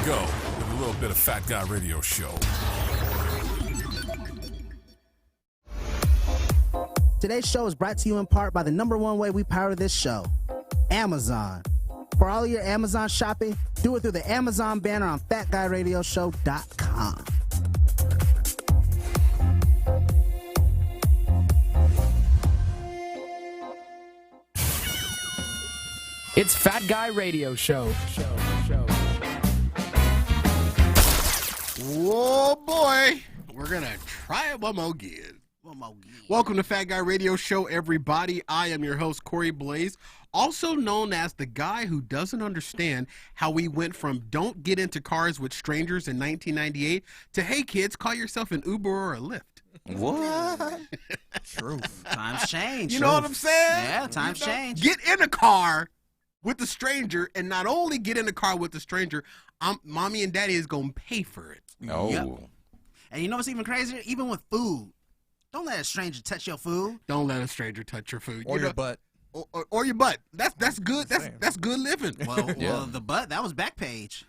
we go with a little bit of Fat Guy Radio Show. Today's show is brought to you in part by the number one way we power this show, Amazon. For all of your Amazon shopping, do it through the Amazon banner on FatGuyRadioShow.com. It's Fat Guy Radio Show. Whoa, boy. We're going to try it one more again. Welcome to Fat Guy Radio Show, everybody. I am your host, Corey Blaze, also known as the guy who doesn't understand how we went from don't get into cars with strangers in 1998 to, hey, kids, call yourself an Uber or a Lyft. What? Truth. Times change. You know what I'm saying? Yeah, times change. Get in a car with the stranger, and not only get in the car with the stranger, mommy and daddy is going to pay for it. No. Yep. And you know what's even crazier? Even with food. Don't let a stranger touch your food. Don't let a stranger touch your food. Or your butt. Or your butt. That's good. That's good living. Well, the butt, that was Backpage.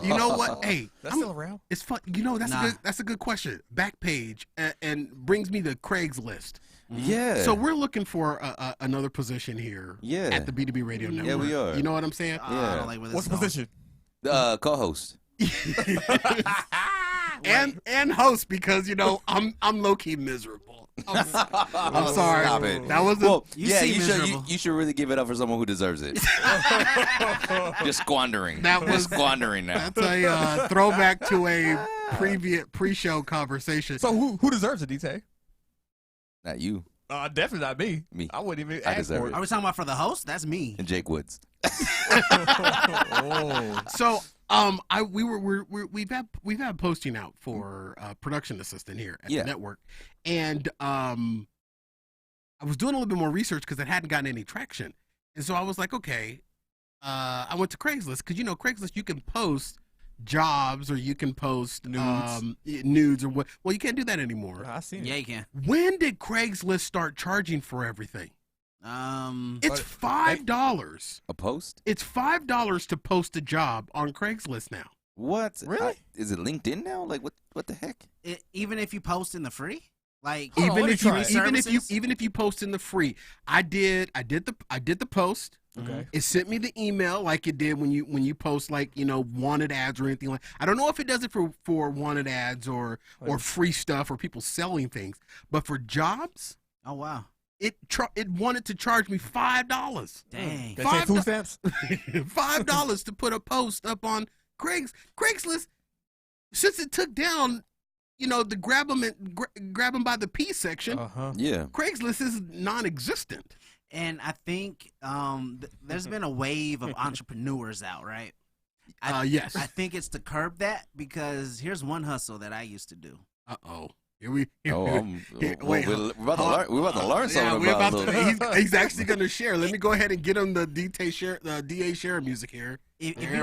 You know what? Hey, That's still around? It's fun. You know, that's a good question. Backpage and brings me to Craigslist. Yeah. So we're looking for another position here at the B2B Radio Network. Yeah, we are. You know what I'm saying? I don't like where this What's the is going. position? Co-host. and host, because you know I'm low key miserable. I'm sorry. Stop it. That was you should really give it up for someone who deserves it. Just squandering. Just squandering now. That's a throwback to a previous pre-show conversation. So who deserves it, DT? Not you. Definitely not me. Me. I wouldn't even I ask deserve for it. it. Are we talking about for the host? That's me. And Jake Woods. So we've had posting out for production assistant here at the network, and I was doing a little bit more research because it hadn't gotten any traction, and so I was like, okay, I went to Craigslist, because you know Craigslist, you can post jobs or you can post nudes or what. Well, you can't do that anymore. I see. Yeah, you can. When did Craigslist start charging for everything? It's $5. A post? It's $5 to post a job on Craigslist now. What? Really? Is it LinkedIn now? Like what the heck? Even if you post in the free, like Even if services? you post in the free, I did the post. Okay. It sent me the email like it did when you post, like, you know, wanted ads or anything like. I don't know if it does it for wanted ads or free stuff or people selling things, but for jobs, oh wow, it wanted to charge me $5. Dang. They say food stamps? $5 to put a post up on Craigslist. Since it took down, you know, the grab them by the P section. Yeah. Craigslist is non-existent. And I think there's been a wave of entrepreneurs out, right? Yes. I think it's to curb that, because here's one hustle that I used to do. Uh-oh. We're about to learn something about he's actually going to share. Let me go ahead and get him the DA share music here. If you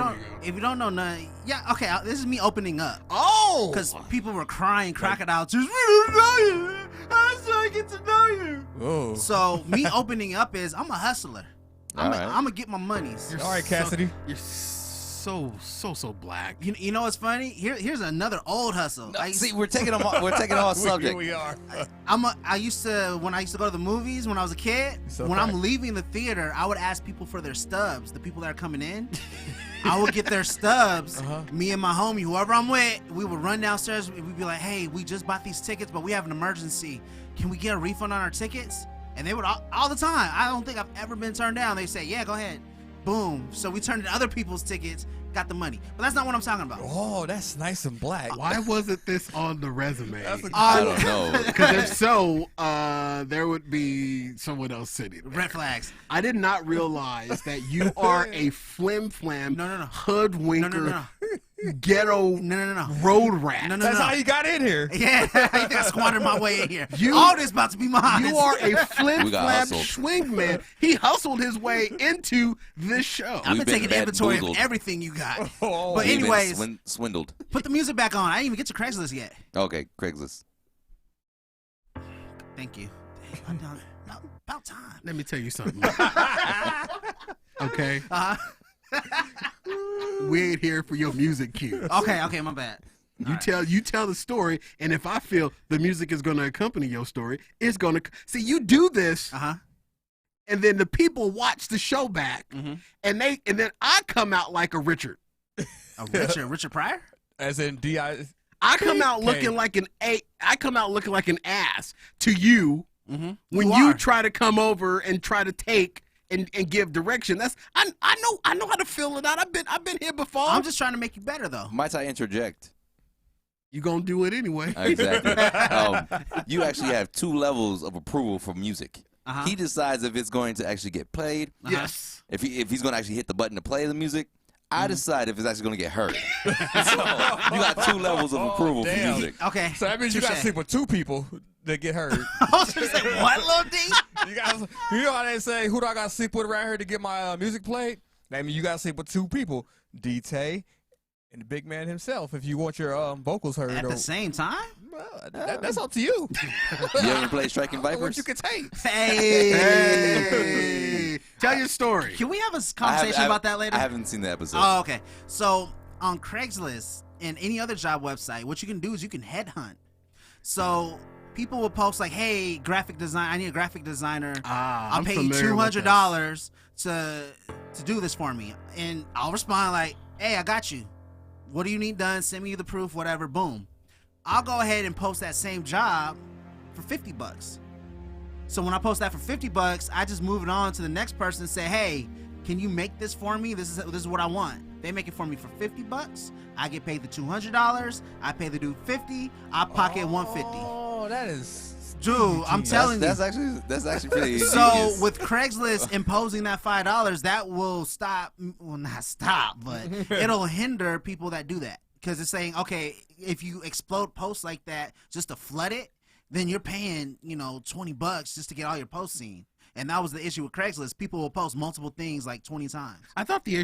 don't know nothing, okay, this is me opening up. Oh! Because people were crying crocodile tears. We don't know you. I'm trying to get to know you. Oh. So me opening up is, I'm a hustler. I'm gonna get my monies. All right, Cassidy. You're so black. You know what's funny? Here's another old hustle. See, we're taking off subject. We are. I used to go to the movies when I was a kid. When I'm leaving the theater, I would ask people for their stubs. The people that are coming in, I would get their stubs. Me and my homie, whoever I'm with, we would run downstairs. We'd be like, "Hey, we just bought these tickets, but we have an emergency. Can we get a refund on our tickets?" And they would all the time. I don't think I've ever been turned down. They say, "Yeah, go ahead." Boom. So we turned in other people's tickets, got the money. But that's not what I'm talking about. Oh, that's nice and black. Why wasn't this on the resume? I don't know. Because if so, there would be someone else sitting there. Red flags. I did not realize that you are a flim-flam, hoodwinker, ghetto road rat. That's how you got in here. Yeah, I think I squandered my way in here. All this about to be mine. You are a flim-flam swingman. He hustled his way into this show. I've been taking inventory of everything you got. But anyways, swindled. Put the music back on. I didn't even get to Craigslist yet. Okay, Craigslist. Thank you. About time. Let me tell you something. Okay. we ain't here for your music cue. Okay, my bad. You tell the story, and if I feel the music is going to accompany your story, it's going to see you do this. And then the people watch the show back, and then I come out like a Richard. Richard Pryor? As in D.I. I come out looking like an ass to you when you try to come over and try to take and give direction. I know how to fill it out. I've been here before. I'm just trying to make you better though. Might I interject? You gonna do it anyway. Exactly. You actually have 2 levels of approval for music. He decides if it's going to actually get played. Yes. If he's going to actually hit the button to play the music. I decide if it's actually going to get heard. So you got 2 levels of approval for music. Okay. So that means you got to sleep with 2 people that get heard. I was going to say, what, Lil D? You know how they say, who do I got to sleep with around here to get my music played? That means you got to sleep with 2 people. D-Tay and the big man himself, if you want your vocals heard. At the same time? Well, that's up to you. You ever play Striking Vipers? What you can take. Hey. Tell your story. Can we have a conversation about that later? I haven't seen the episode. Oh, okay. So on Craigslist and any other job website, what you can do is you can headhunt. So people will post like, hey, graphic design, I need a graphic designer. I'll pay you $200 to do this for me. And I'll respond like, hey, I got you. What do you need done? Send me the proof, whatever, boom. I'll go ahead and post that same job for $50. So when I post that for $50, I just move it on to the next person and say, hey, can you make this for me? This is what I want. They make it for me for $50. I get paid the $200. I pay the dude $50. I pocket $150. Oh, that is, dude. I'm telling you. That's actually pretty. So genius. with Craigslist imposing that $5, that will stop. Well, not stop, but it'll hinder people that do that because it's saying, okay, if you explode posts like that just to flood it, then you're paying $20 just to get all your posts seen. And that was the issue with Craigslist. People will post multiple things like 20 times. I thought the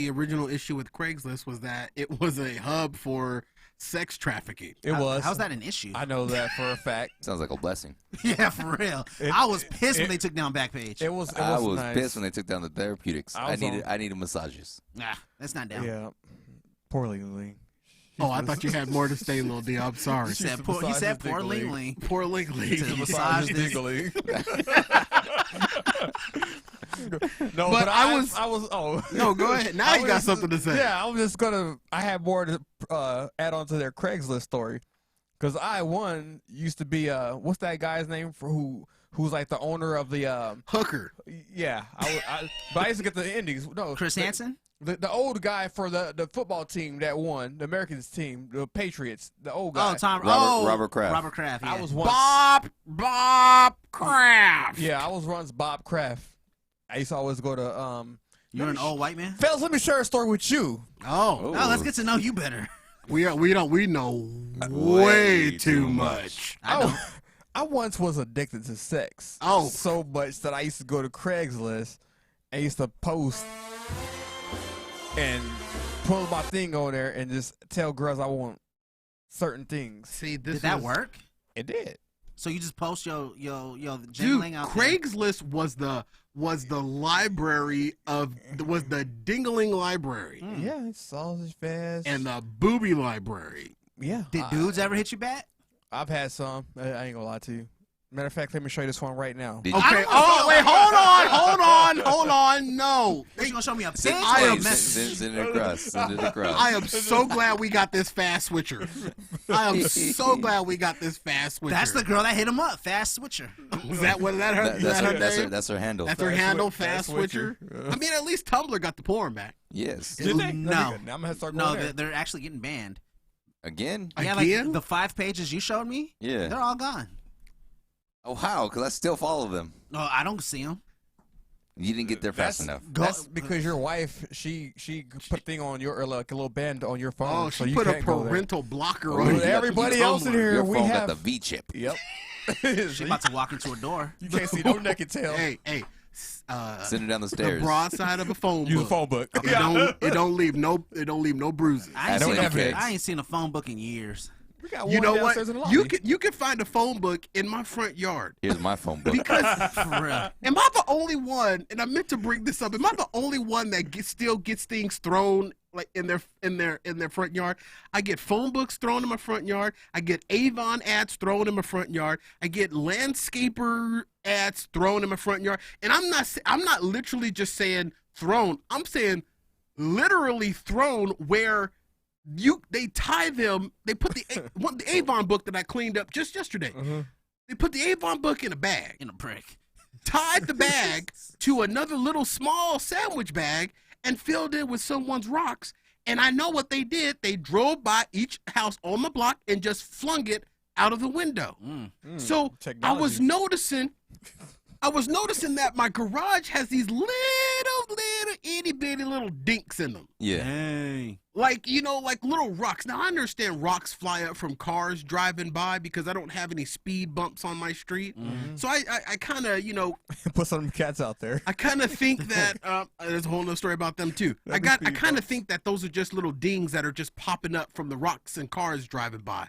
original issue with Craigslist was that it was a hub for sex trafficking. How's that an issue? I know that for a fact. Sounds like a blessing. Yeah, for real. I was pissed when they took down Backpage. I was nice. Pissed when they took down the therapeutics. I needed massages. Nah, that's not down. Yeah, poor Ling. Oh, I thought you had more to say, Lil D. I'm sorry. He said poor Ling Ling. Poor Ling Ling. To massage this. No, but I was. Oh no, go ahead. Now you got something to say. Yeah, I had more to add on to their Craigslist story, because I used to be what's that guy's name for who's like the owner of the hooker. Yeah, but I used to get the endings. No, Chris Hansen. The old guy for the football team that won, the Americans team, the Patriots, the old guy. Oh, Robert Kraft. Robert Kraft, yeah. I was once Bob Kraft. Yeah, I was once Bob Kraft. I used to always go to You're an old white man? Fellas, let me share a story with you. Oh, let's get to know you better. We know way too much. I once was addicted to sex. Oh, so much that I used to go to Craigslist and used to post and pull my thing on there and just tell girls I want certain things. See, did that work? It did. So you just post your dude, out Craigslist there. was the library was the dingling library. Yeah, sausage fest and the booby library. Yeah. Did dudes ever hit you back? I've had some. I ain't gonna lie to you. Matter of fact, let me show you this one right now. Okay. Oh, wait. Hold on. No. You gonna show me a picture? Send it across. I am so glad we got this fast switcher. I am so glad we got this fast switcher. That's the girl that hit him up. Fast switcher. Is that what that her? That's her handle. That's her handle. Fast switcher. I mean, at least Tumblr got the porn back. Yes. Did they? No. Now I'm gonna start going there. They're actually getting banned. Again? Yeah, like the 5 pages you showed me. Yeah. They're all gone. Oh, how? Because I still follow them. No, I don't see them. You didn't get there fast enough. That's because your wife, she put a thing on your, or like a little band on your phone. Oh, she put a parental blocker on everybody else in here. Your we phone have got the V chip. Yep. She about to walk into a door. You can't see no naked tail. Hey. Send her down the stairs. The broadside of a phone book. Use a phone book. It don't leave no bruises. I ain't seen a phone book in years. We got you know what? In the you can find a phone book in my front yard. Here's my phone book. Because for real. Am I the only one? And I meant to bring this up. Am I the only one that still gets things thrown like in their front yard. I get phone books thrown in my front yard. I get Avon ads thrown in my front yard. I get landscaper ads thrown in my front yard. And I'm not literally just saying thrown. I'm saying literally thrown where they tie them. They put the Avon book that I cleaned up just yesterday. They put the Avon book in a bag. In a brick. Tied the bag to another little small sandwich bag and filled it with someone's rocks. And I know what they did. They drove by each house on the block and just flung it out of the window. So technology. I was noticing that my garage has these little itty bitty little dinks in them. Yeah. Hey. Like, like little rocks. Now, I understand rocks fly up from cars driving by because I don't have any speed bumps on my street. So I kind of, put some cats out there. I kind of think that there's a whole other story about them too. I kind of think that those are just little dings that are just popping up from the rocks and cars driving by.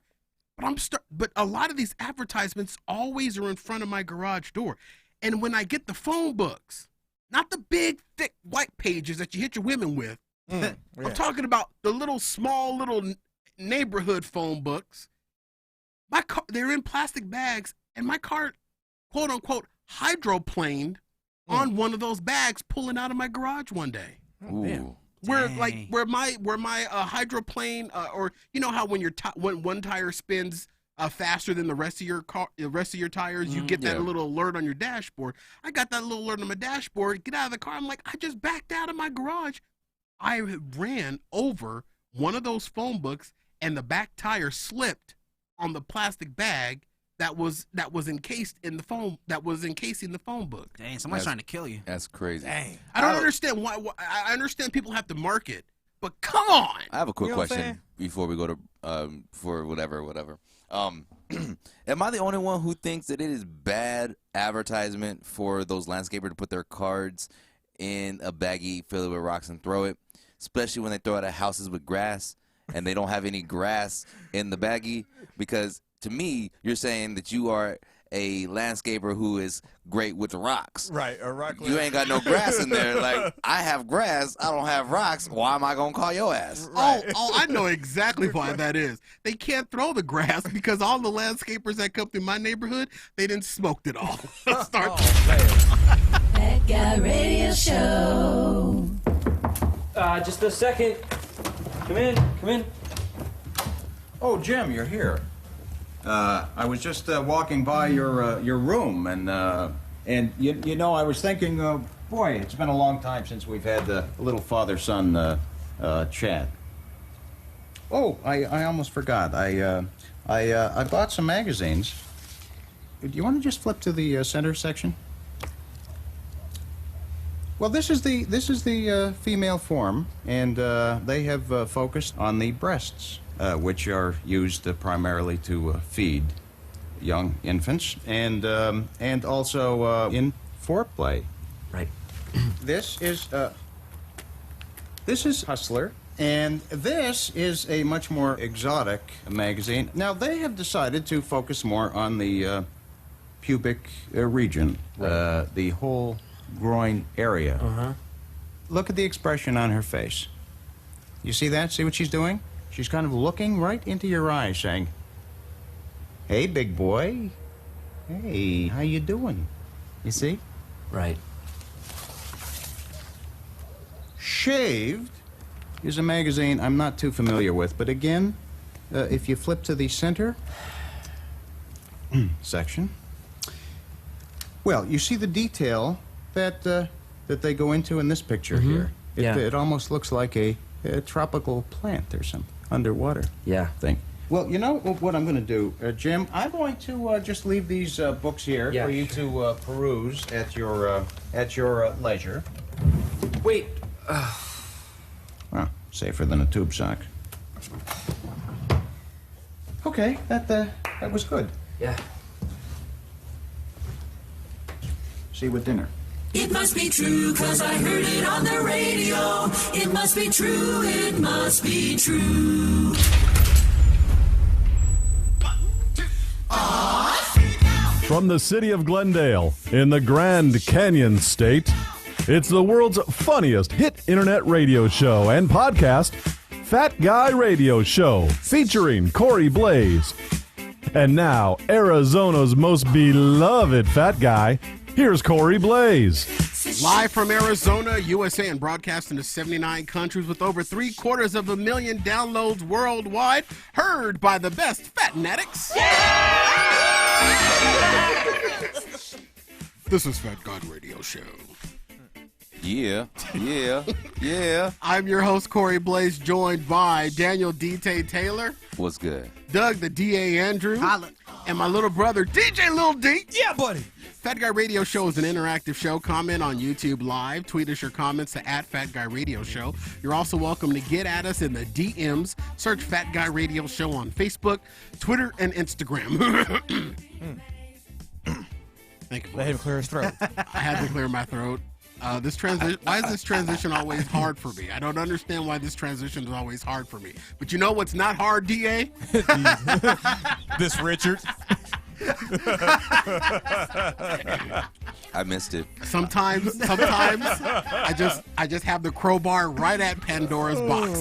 But a lot of these advertisements always are in front of my garage door. And when I get the phone books, not the big, thick, white pages that you hit your women with, I'm talking about the little, small, neighborhood phone books. They're in plastic bags, and my car, quote unquote, hydroplaned on one of those bags, pulling out of my garage one day. Ooh. Where my hydroplane, or how when when one tire spins faster than the rest of your tires, you get that little alert on your dashboard. I got that little alert on my dashboard. Get out of the car. I'm like, I just backed out of my garage. I ran over one of those phone books, and the back tire slipped on the plastic bag that was encased in the phone, that was encasing the phone book. Dang, somebody's trying to kill you. That's crazy. Dang. I don't understand why. I understand people have to mark it, but come on. I have a quick question before we go to for whatever. Am I the only one who thinks that it is bad advertisement for those landscapers to put their cards in a baggie, fill it with rocks, and throw it? Especially when they throw it at houses with grass and they don't have any grass in the baggie? Because to me, you're saying that you are a landscaper who is great with rocks. Right, a rock. You ain't got no grass in there. Like, I have grass, I don't have rocks. Why am I gonna call your ass? Right. Oh, I know exactly why that is. They can't throw the grass because all the landscapers that come through my neighborhood, they didn't smoked it all. Fat Guy Radio Show. Just a second. Come in. Oh, Jim, you're here. I was just walking by your room, and I was thinking, boy, it's been a long time since we've had a little father-son chat. Oh, I almost forgot. I bought some magazines. Do you want to just flip to the center section? Well, this is the female form, and they have focused on the breasts, which are used primarily to feed young infants, and also in foreplay. Right. This is Hustler, and this is a much more exotic magazine. Now, they have decided to focus more on the pubic region, the whole groin area. Look at the expression on her face. You see that? See what she's doing? She's kind of looking right into your eyes, saying, "Hey, big boy. Hey, how you doing?" You see? Right. Shaved is a magazine I'm not too familiar with, but again, if you flip to the center section, well, you see the detail that they go into in this picture here. It almost looks like a tropical plant or some underwater thing. Well, you know what I'm going to do, Jim? I'm going to just leave these books here for you to peruse at your leisure. Wait. Well, safer than a tube sock. Okay, that was good. Yeah. See you with dinner. It must be true, 'cause I heard it on the radio. It must be true, it must be true. From the city of Glendale, in the Grand Canyon State, It's the world's funniest hit internet radio show and podcast, Fat Guy Radio Show, featuring Corey Blaze. And now, Arizona's most beloved fat guy, here's Corey Blaze. Live from Arizona, USA, and broadcasting to 79 countries with over 750,000 downloads worldwide, heard by the best fat fanatics. This is Fat Guy Radio Show. Yeah. I'm your host, Corey Blaze, joined by Daniel D.T. Taylor. What's good? Doug, the D.A. Andrew. Holla. And my little brother, DJ Lil D. Yeah, buddy. Fat Guy Radio Show is an interactive show. Comment on YouTube Live. Tweet us your comments to @FatGuyRadioShow. You're also welcome to get at us in the DMs. Search Fat Guy Radio Show on Facebook, Twitter, and Instagram. Thank you. Let him clear his throat. I had to clear my throat. This transition. Why is this transition always hard for me? I don't understand why this transition is always hard for me. But you know what's not hard, DA? This Richard. I missed it. Sometimes I just have the crowbar right at Pandora's box.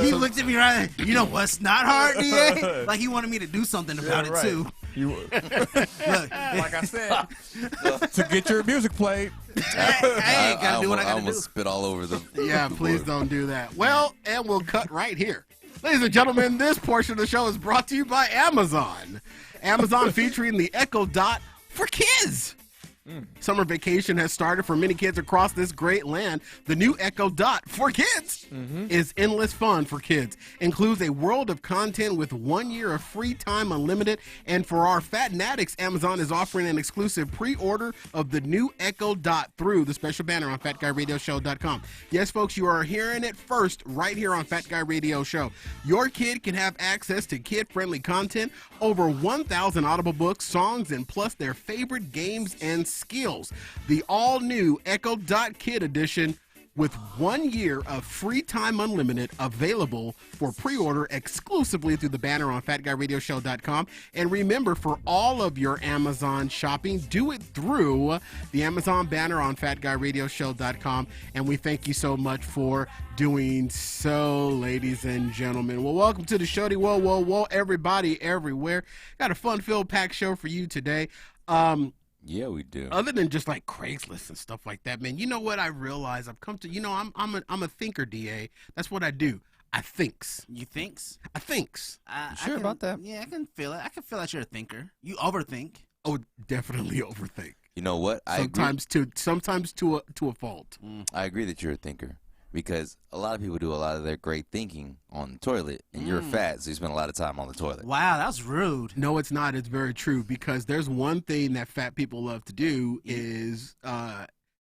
He looked at me right. You know what's not hard, DA? Like he wanted me to do something about it too. Look, like I said, to get your music played. I ain't gotta do what I I gotta do. almost spit all over them. Yeah, please don't do that. Well, and we'll cut right here. Ladies and gentlemen, this portion of the show is brought to you by Amazon. Amazon featuring the Echo Dot for kids. Summer vacation has started for many kids across this great land. The new Echo Dot for kids is endless fun for kids. Includes a world of content with 1 year of free time unlimited. And for our fat fanatics, Amazon is offering an exclusive pre-order of the new Echo Dot through the special banner on FatGuyRadioShow.com. Yes, folks, you are hearing it first right here on Fat Guy Radio Show. Your kid can have access to kid-friendly content, over 1,000 audible books, songs, and plus their favorite games and skills. The all-new Echo Dot Kid Edition with 1 year of free time unlimited available for pre-order exclusively through the banner on FatGuyRadioShow.com. And remember, for all of your Amazon shopping, do it through the Amazon banner on FatGuyRadioShow.com. And we thank you so much for doing so, ladies and gentlemen. Well, welcome to the show. Whoa, everybody, everywhere. Got a fun-filled packed show for you today. Yeah, we do. Other than just like Craigslist and stuff like that, man, you know what I realize? I've come to, I'm a thinker, DA. That's what I do. I thinks. You thinks? I thinks. Sure about that? Yeah, I can feel it. I can feel that you're a thinker. You overthink. Oh, definitely overthink. You know what? Sometimes to a fault. I agree that you're a thinker. Because a lot of people do a lot of their great thinking on the toilet, and you're fat, so you spend a lot of time on the toilet. Wow, that was rude. No, it's not. It's very true, because there's one thing that fat people love to do is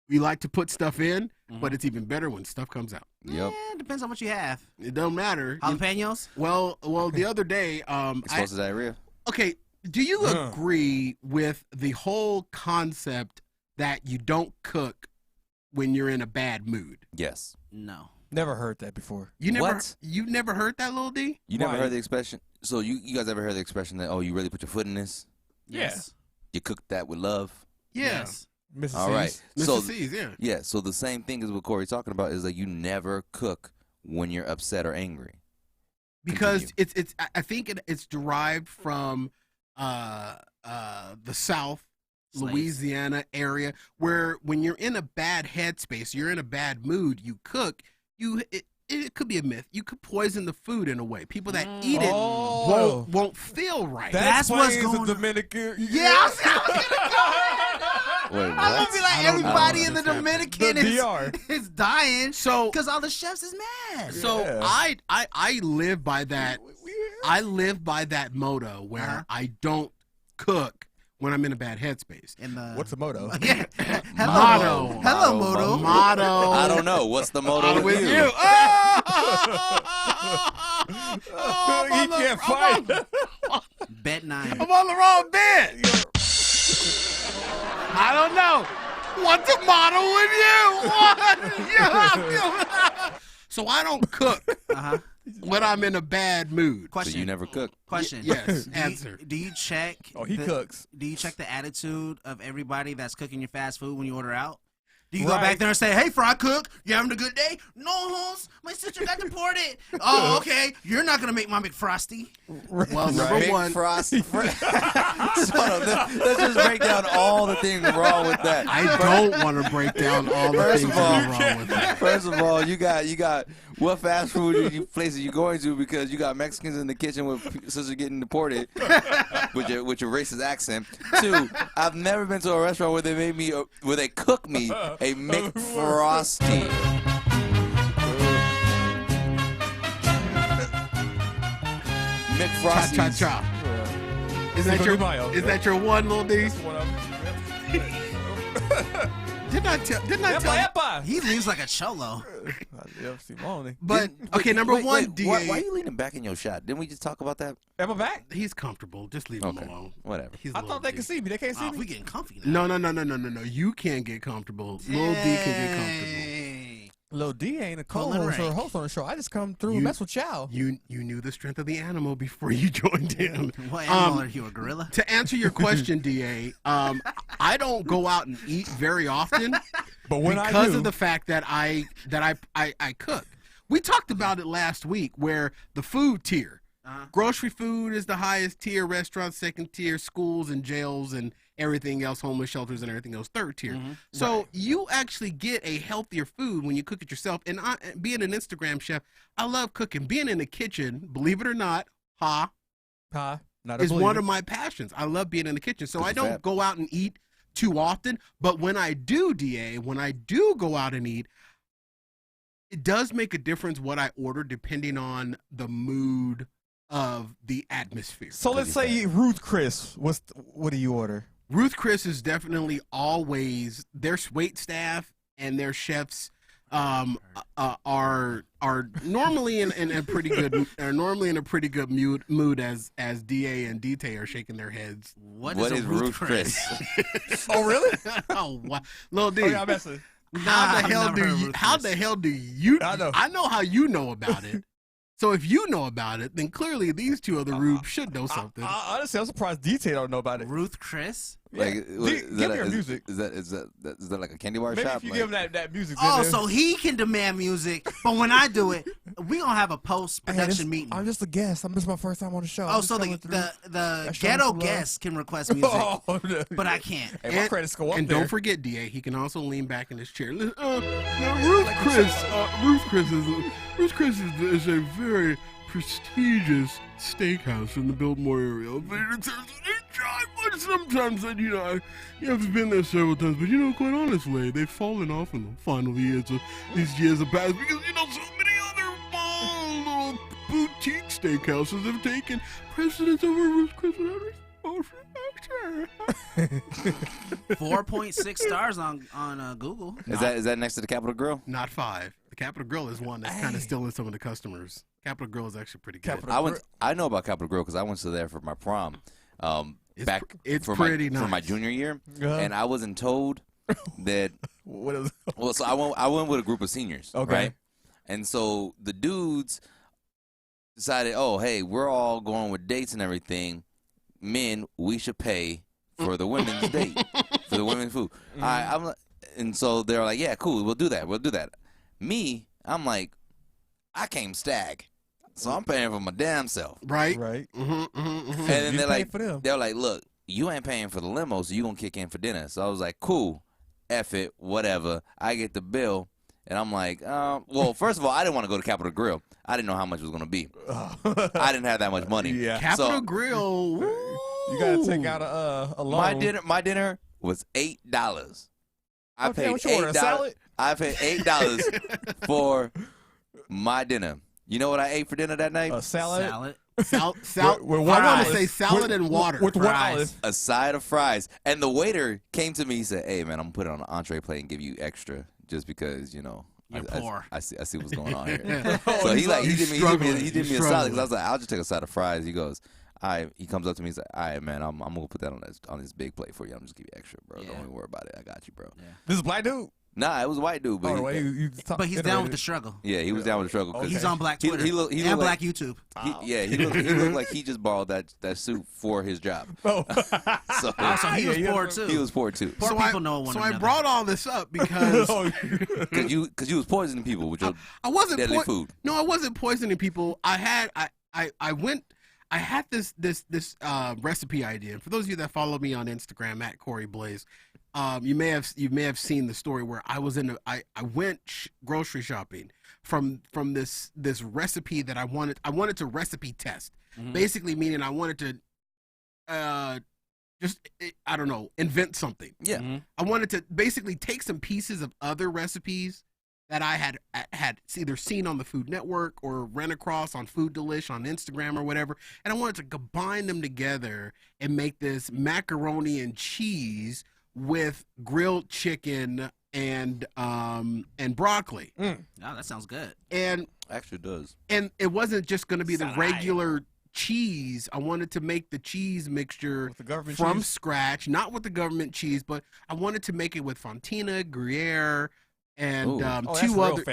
we like to put stuff in, but it's even better when stuff comes out. Yep. Yeah, depends on what you have. It don't matter. Jalapenos? Well, the other day, Explosive to diarrhea. Okay, do you agree with the whole concept that you don't cook when you're in a bad mood? Yes. No. Never heard that before. You never heard that, Lil D? You never heard the expression? So you guys ever heard the expression that, oh, you really put your foot in this? Yes. You cooked that with love? Yes. Mrs. All right. Mr. C's, yeah. Yeah, so the same thing as what Corey's talking about is that you never cook when you're upset or angry. Because it's I think it's derived from the South, Louisiana area, where when you're in a bad headspace, you're in a bad mood, you cook, it could be a myth. You could poison the food in a way. People that eat it won't feel right. That's what's going on. Dominican. Yeah, I was gonna go. Wait, I'm gonna be like, everybody in the Dominican is dying. So because all the chefs is mad. So I live by that. I live by that motto where I don't cook when I'm in a bad headspace. What's the motto? Yeah. Motto. Hello, Moto. Motto. I don't know. What's the motto with you? He can't fight. Bet 9. I'm on the wrong bed. I don't know. What's the motto with you? What? So I don't cook when I'm in a bad mood. Question. So you never cook? Question. Yes. Answer. Do you check? Oh, he cooks. Do you check the attitude of everybody that's cooking your fast food when you order out? Do you go back there and say, hey, fry cook, you having a good day? No, Holmes, my sister got deported. Oh, okay. You're not going to make my McFrosty. Well, number one. Frosty. Let's just break down all the things wrong with that. I don't want to break down all the things that are wrong with that. First of all, you got what fast food places you going to because you got Mexicans in the kitchen with sisters getting deported with your racist accent. 2, I've never been to a restaurant where they cook me a McFrosty. McFrosty. Cha-cha-cha. Is that your one, Lil D? Didn't I tell you? He leaves like a cholo. But, okay, number one, DA. Why are you leaning back in your shot? Didn't we just talk about that? Am I back? He's comfortable. Just leave him alone. Whatever. I thought they could see me. They can't see me. We getting comfy now. No. You can't get comfortable. Lil D can get comfortable. Lil D ain't a co-host or a host on the show. I just come through and mess with y'all. You knew the strength of the animal before you joined in. What animal are you, a gorilla? To answer your question, DA, I don't go out and eat very often, but when because of the fact that I cook. We talked about it last week, where the food tier, grocery food is the highest tier, restaurants second tier, schools and jails and everything else, homeless shelters and everything else third tier. So you actually get a healthier food when you cook it yourself. And being an Instagram chef, I love cooking. Being in the kitchen, believe it or not, is one of my passions. I love being in the kitchen. So I don't go out and eat too often. But when I do, DA, when I do go out and eat, it does make a difference what I order depending on the mood of the atmosphere. So let's say Ruth Chris. What do you order? Ruth Chris is definitely always their wait staff and their chefs are normally in a pretty good mood as DA and DT are shaking their heads. What is Ruth Chris? Oh really? Oh wow, Lil D. Oh, yeah, I'm messing. How the hell do you? I know how you know about it. So if you know about it, then clearly these two other Rubes should know something. Honestly, I'm surprised DT don't know about it. Ruth Chris? Like, give me your music. Is that like a candy bar Maybe shop? if you give him that music. Oh, so he can demand music, but when I do it, we gonna have a post-production meeting. I'm just a guest. This is my first time on the show. Oh, so the ghetto guest can request music, but I can't. Hey, my credit score up and there. Don't forget, DA, he can also lean back in his chair. Ruth Chris is a very prestigious steakhouse in the Biltmore area. But sometimes, you have been there several times. But quite honestly, they've fallen off in the final years of these years have passed because so many other small little boutique steakhouses have taken precedence over Ruth Chris. 4.6 stars on Google. Is that next to the Capitol Grill? Not 5. The Capitol Grill is one that's kind of stealing some of the customers. Capitol Grill is actually pretty good. I know about Capitol Grill because I went to there for my prom. It's for pretty nice. For my junior year, and I wasn't told that. So I went with a group of seniors, right? And so the dudes decided, oh, hey, we're all going with dates and everything. Men, we should pay for the women's date, for the women's food. And so they're like, yeah, cool, we'll do that. Me, I'm like, I came stag, so I'm paying for my damn self. Right. And then they're like, look, you ain't paying for the limo, so you gonna kick in for dinner. So I was like, cool, F it, whatever. I get the bill, and I'm like, well, first of all, I didn't want to go to Capitol Grill. I didn't know how much it was gonna be. I didn't have that much money. Yeah. Capitol Grill. You gotta take out a loan. My dinner was $8. I paid $8. I paid $8 for my dinner. You know what I ate for dinner that night? A salad. With I want to say salad and water. With one olive. A side of fries. And the waiter came to me. He said, hey, man, I'm going to put it on an entree plate and give you extra just because, You're poor. I see what's going on here. So he did me a solid because I was like, I'll just take a side of fries. He goes, he comes up to me and says, all right, man, I'm going to put that on this big plate for you. I'm just give you extra, bro. Yeah. Don't even worry about it. I got you, bro. Yeah. This is a black dude? Nah, it was a white dude, but but he's down with the struggle. Yeah, he was down with the struggle. Okay. He's on Black Twitter He looked Black like, YouTube. He looked like he just borrowed that suit for his job. So he was poor too. He was poor too. Poor people know one another. I brought all this up because because you was poisoning people with your I wasn't deadly food. No, I wasn't poisoning people. I had this recipe idea. For those of you that follow me on Instagram at Corey Blaze, you may have seen the story where I went grocery shopping from this recipe that I wanted to recipe test. Basically meaning I wanted to invent something. Yeah. I wanted to basically take some pieces of other recipes that I had either seen on the Food Network or ran across on Food Delish on Instagram or whatever, and I wanted to combine them together and make this macaroni and cheese with grilled chicken and broccoli. Oh, that sounds good. And actually does. And it wasn't just going to be the regular cheese. I wanted to make the cheese mixture from scratch, not with the government cheese, but I wanted to make it with Fontina, Gruyere, and two other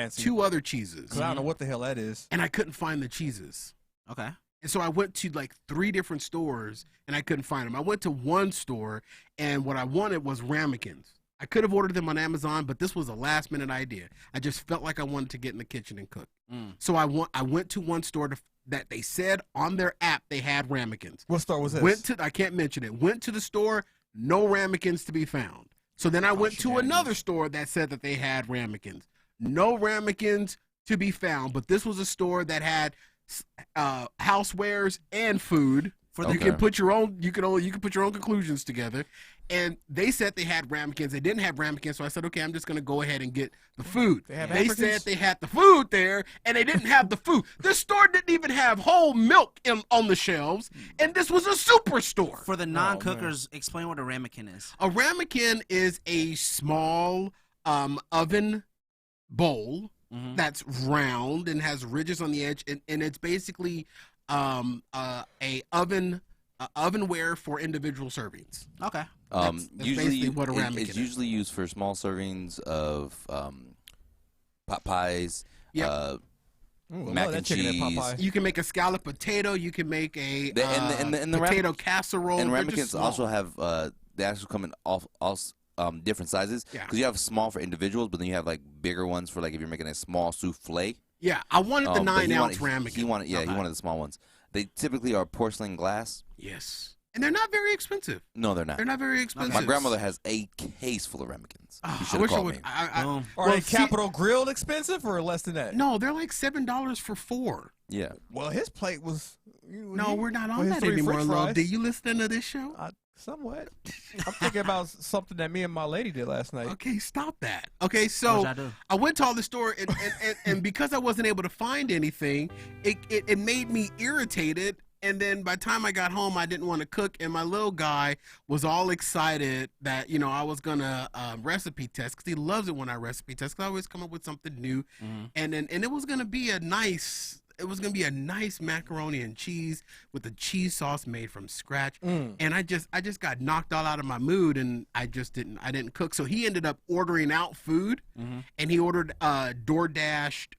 cheeses. 'Cause I don't know what the hell that is. And I couldn't find the cheeses. Okay. And so I went to like 3 different stores and I couldn't find them. I went to one store and what I wanted was ramekins. I could have ordered them on Amazon, but this was a last minute idea. I just felt like I wanted to get in the kitchen and cook. So I went to one store that they said on their app they had ramekins. What store was this? I can't mention it. Went to the store, no ramekins to be found. So then I went to another store that said that they had ramekins. No ramekins to be found, but this was a store that had housewares and food. You can put your own. You can put your own conclusions together. And they said they had ramekins. They didn't have ramekins, so I said, okay, I'm just gonna go ahead and get the food. They said they had the food there, and they didn't have the food. This store didn't even have whole milk on the shelves, and this was a superstore. For the non-cookers, explain what a ramekin is. A ramekin is a small oven bowl that's round and has ridges on the edge, and it's basically a ovenware for individual servings. Okay. That's usually basically what a ramekin it's is. usually used for small servings of pot pies. Mac and cheese. You can make a scalloped potato. You can make a the potato casserole. And ramekins also have they actually come in all different sizes. Because you have small for individuals, but then you have like bigger ones for like if you're making a small souffle. Yeah, I wanted the 9-ounce ramekin. He wanted the small ones. They typically are porcelain glass. Yes. And they're not very expensive. No, they're not. They're not very expensive. My grandmother has a case full of ramekins. You should have called me. Are they Capital Grilled expensive or less than that? No, they're like $7 for 4. Yeah. Well, his plate was. No, we're not on that anymore, Lil. Do you listen to this show? Somewhat. I'm thinking about something that me and my lady did last night. Okay, stop that. Okay, so I went to all the store, and because I wasn't able to find anything, it made me irritated. And then by the time I got home, I didn't want to cook, and my little guy was all excited that I was gonna recipe test because he loves it when I recipe test. Cause I always come up with something new, and it was gonna be a nice. It was gonna be a nice macaroni and cheese with the cheese sauce made from scratch, and I just got knocked all out of my mood, and I didn't cook. So he ended up ordering out food, and he ordered DoorDashed.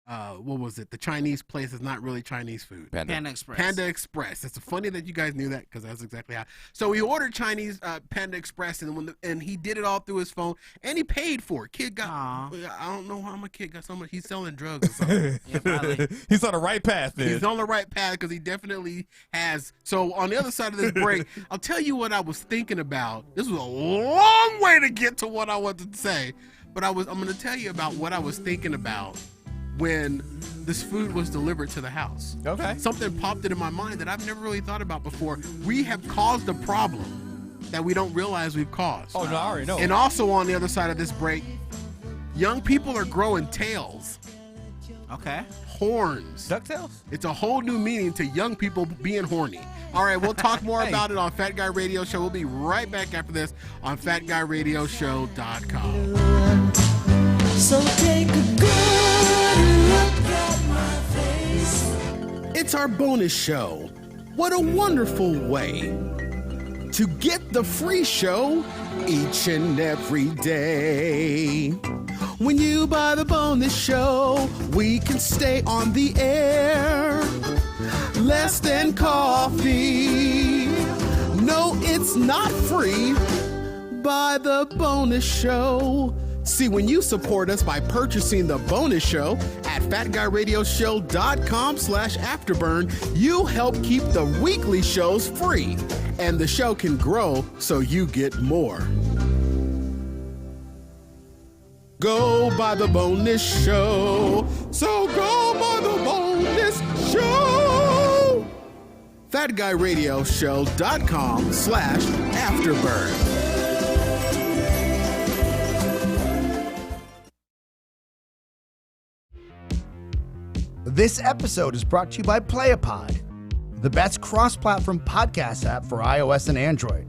What was it? The Chinese place is not really Chinese food. Panda Express. Panda Express. It's funny that you guys knew that because that's exactly how. So he ordered Chinese Panda Express, and he did it all through his phone, and he paid for it. Kid got. I don't know how my kid got so much. He's selling drugs or something. He's on the right path. Then he's on the right path because he definitely has. So on the other side of this break, I'll tell you what I was thinking about. This was a long way to get to what I wanted to say, but I'm going to tell you about what I was thinking about when this food was delivered to the house. Okay. Something popped into my mind that I've never really thought about before. We have caused a problem that we don't realize we've caused. Oh, no, I already know. And also on the other side of this break, young people are growing tails. Okay. Horns. DuckTales? It's a whole new meaning to young people being horny. All right, we'll talk more about it on Fat Guy Radio Show. We'll be right back after this on FatGuyRadioShow.com. So take a good look at my face. It's our bonus show. What a wonderful way to get the free show each and every day. When you buy the bonus show, we can stay on the air. Less than coffee. No, it's not free. Buy the bonus show. See, when you support us by purchasing the bonus show at FatGuyRadioShow.com/afterburn, you help keep the weekly shows free, and the show can grow so you get more. Go buy the bonus show. So go buy the bonus show. FatGuyRadioShow.com/afterburn. This episode is brought to you by Playapod, the best cross-platform podcast app for iOS and Android.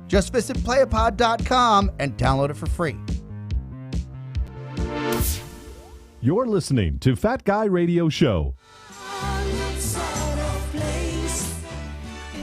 Just visit playapod.com and download it for free. You're listening to Fat Guy Radio Show.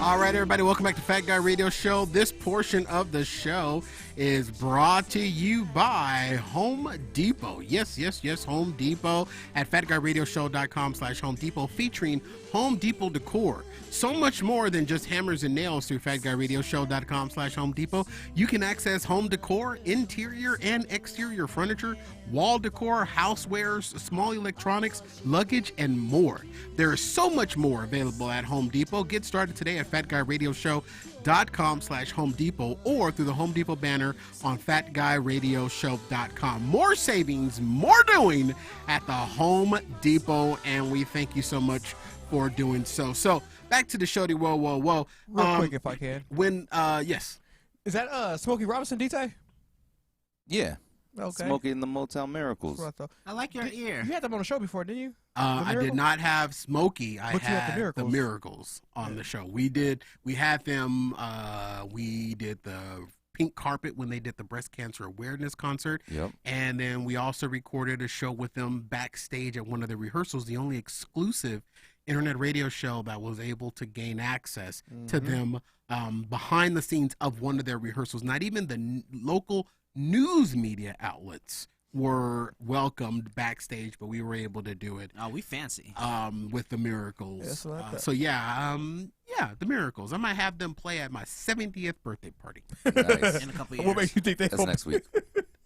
All right, everybody, welcome back to Fat Guy Radio Show. This portion of the show is brought to you by Home Depot. Yes, Home Depot at FatGuyRadioShow.com/Home Depot, featuring Home Depot decor. So much more than just hammers and nails through FatGuyRadioShow.com/Home Depot. You can access home decor, interior and exterior furniture, wall decor, housewares, small electronics, luggage, and more. There is so much more available at Home Depot. Get started today at FatGuyRadioShow.com/Home Depot or through the Home Depot banner on FatGuyRadioShow.com. More savings, more doing at the Home Depot, and we thank you so much for doing so. So back to the show. Whoa. Real quick, if I can. Yes. Is that Smokey Robinson, DT? Yeah. Okay. Smokey and the Motown Miracles. I like your ear. You had them on the show before, didn't you? I did not have Smokey. I But you had had the Miracles on the show. We had them. We did the pink carpet when they did the breast cancer awareness concert. Yep. And then we also recorded a show with them backstage at one of the rehearsals, the only exclusive internet radio show that was able to gain access to them behind the scenes of one of their rehearsals. Not even the local news media outlets were welcomed backstage, but we were able to do it. Oh, we fancy. With the Miracles. Yes, I like that. So yeah, the Miracles. I might have them play at my 70th birthday party. Nice. In a couple of years. What makes you think That's next week.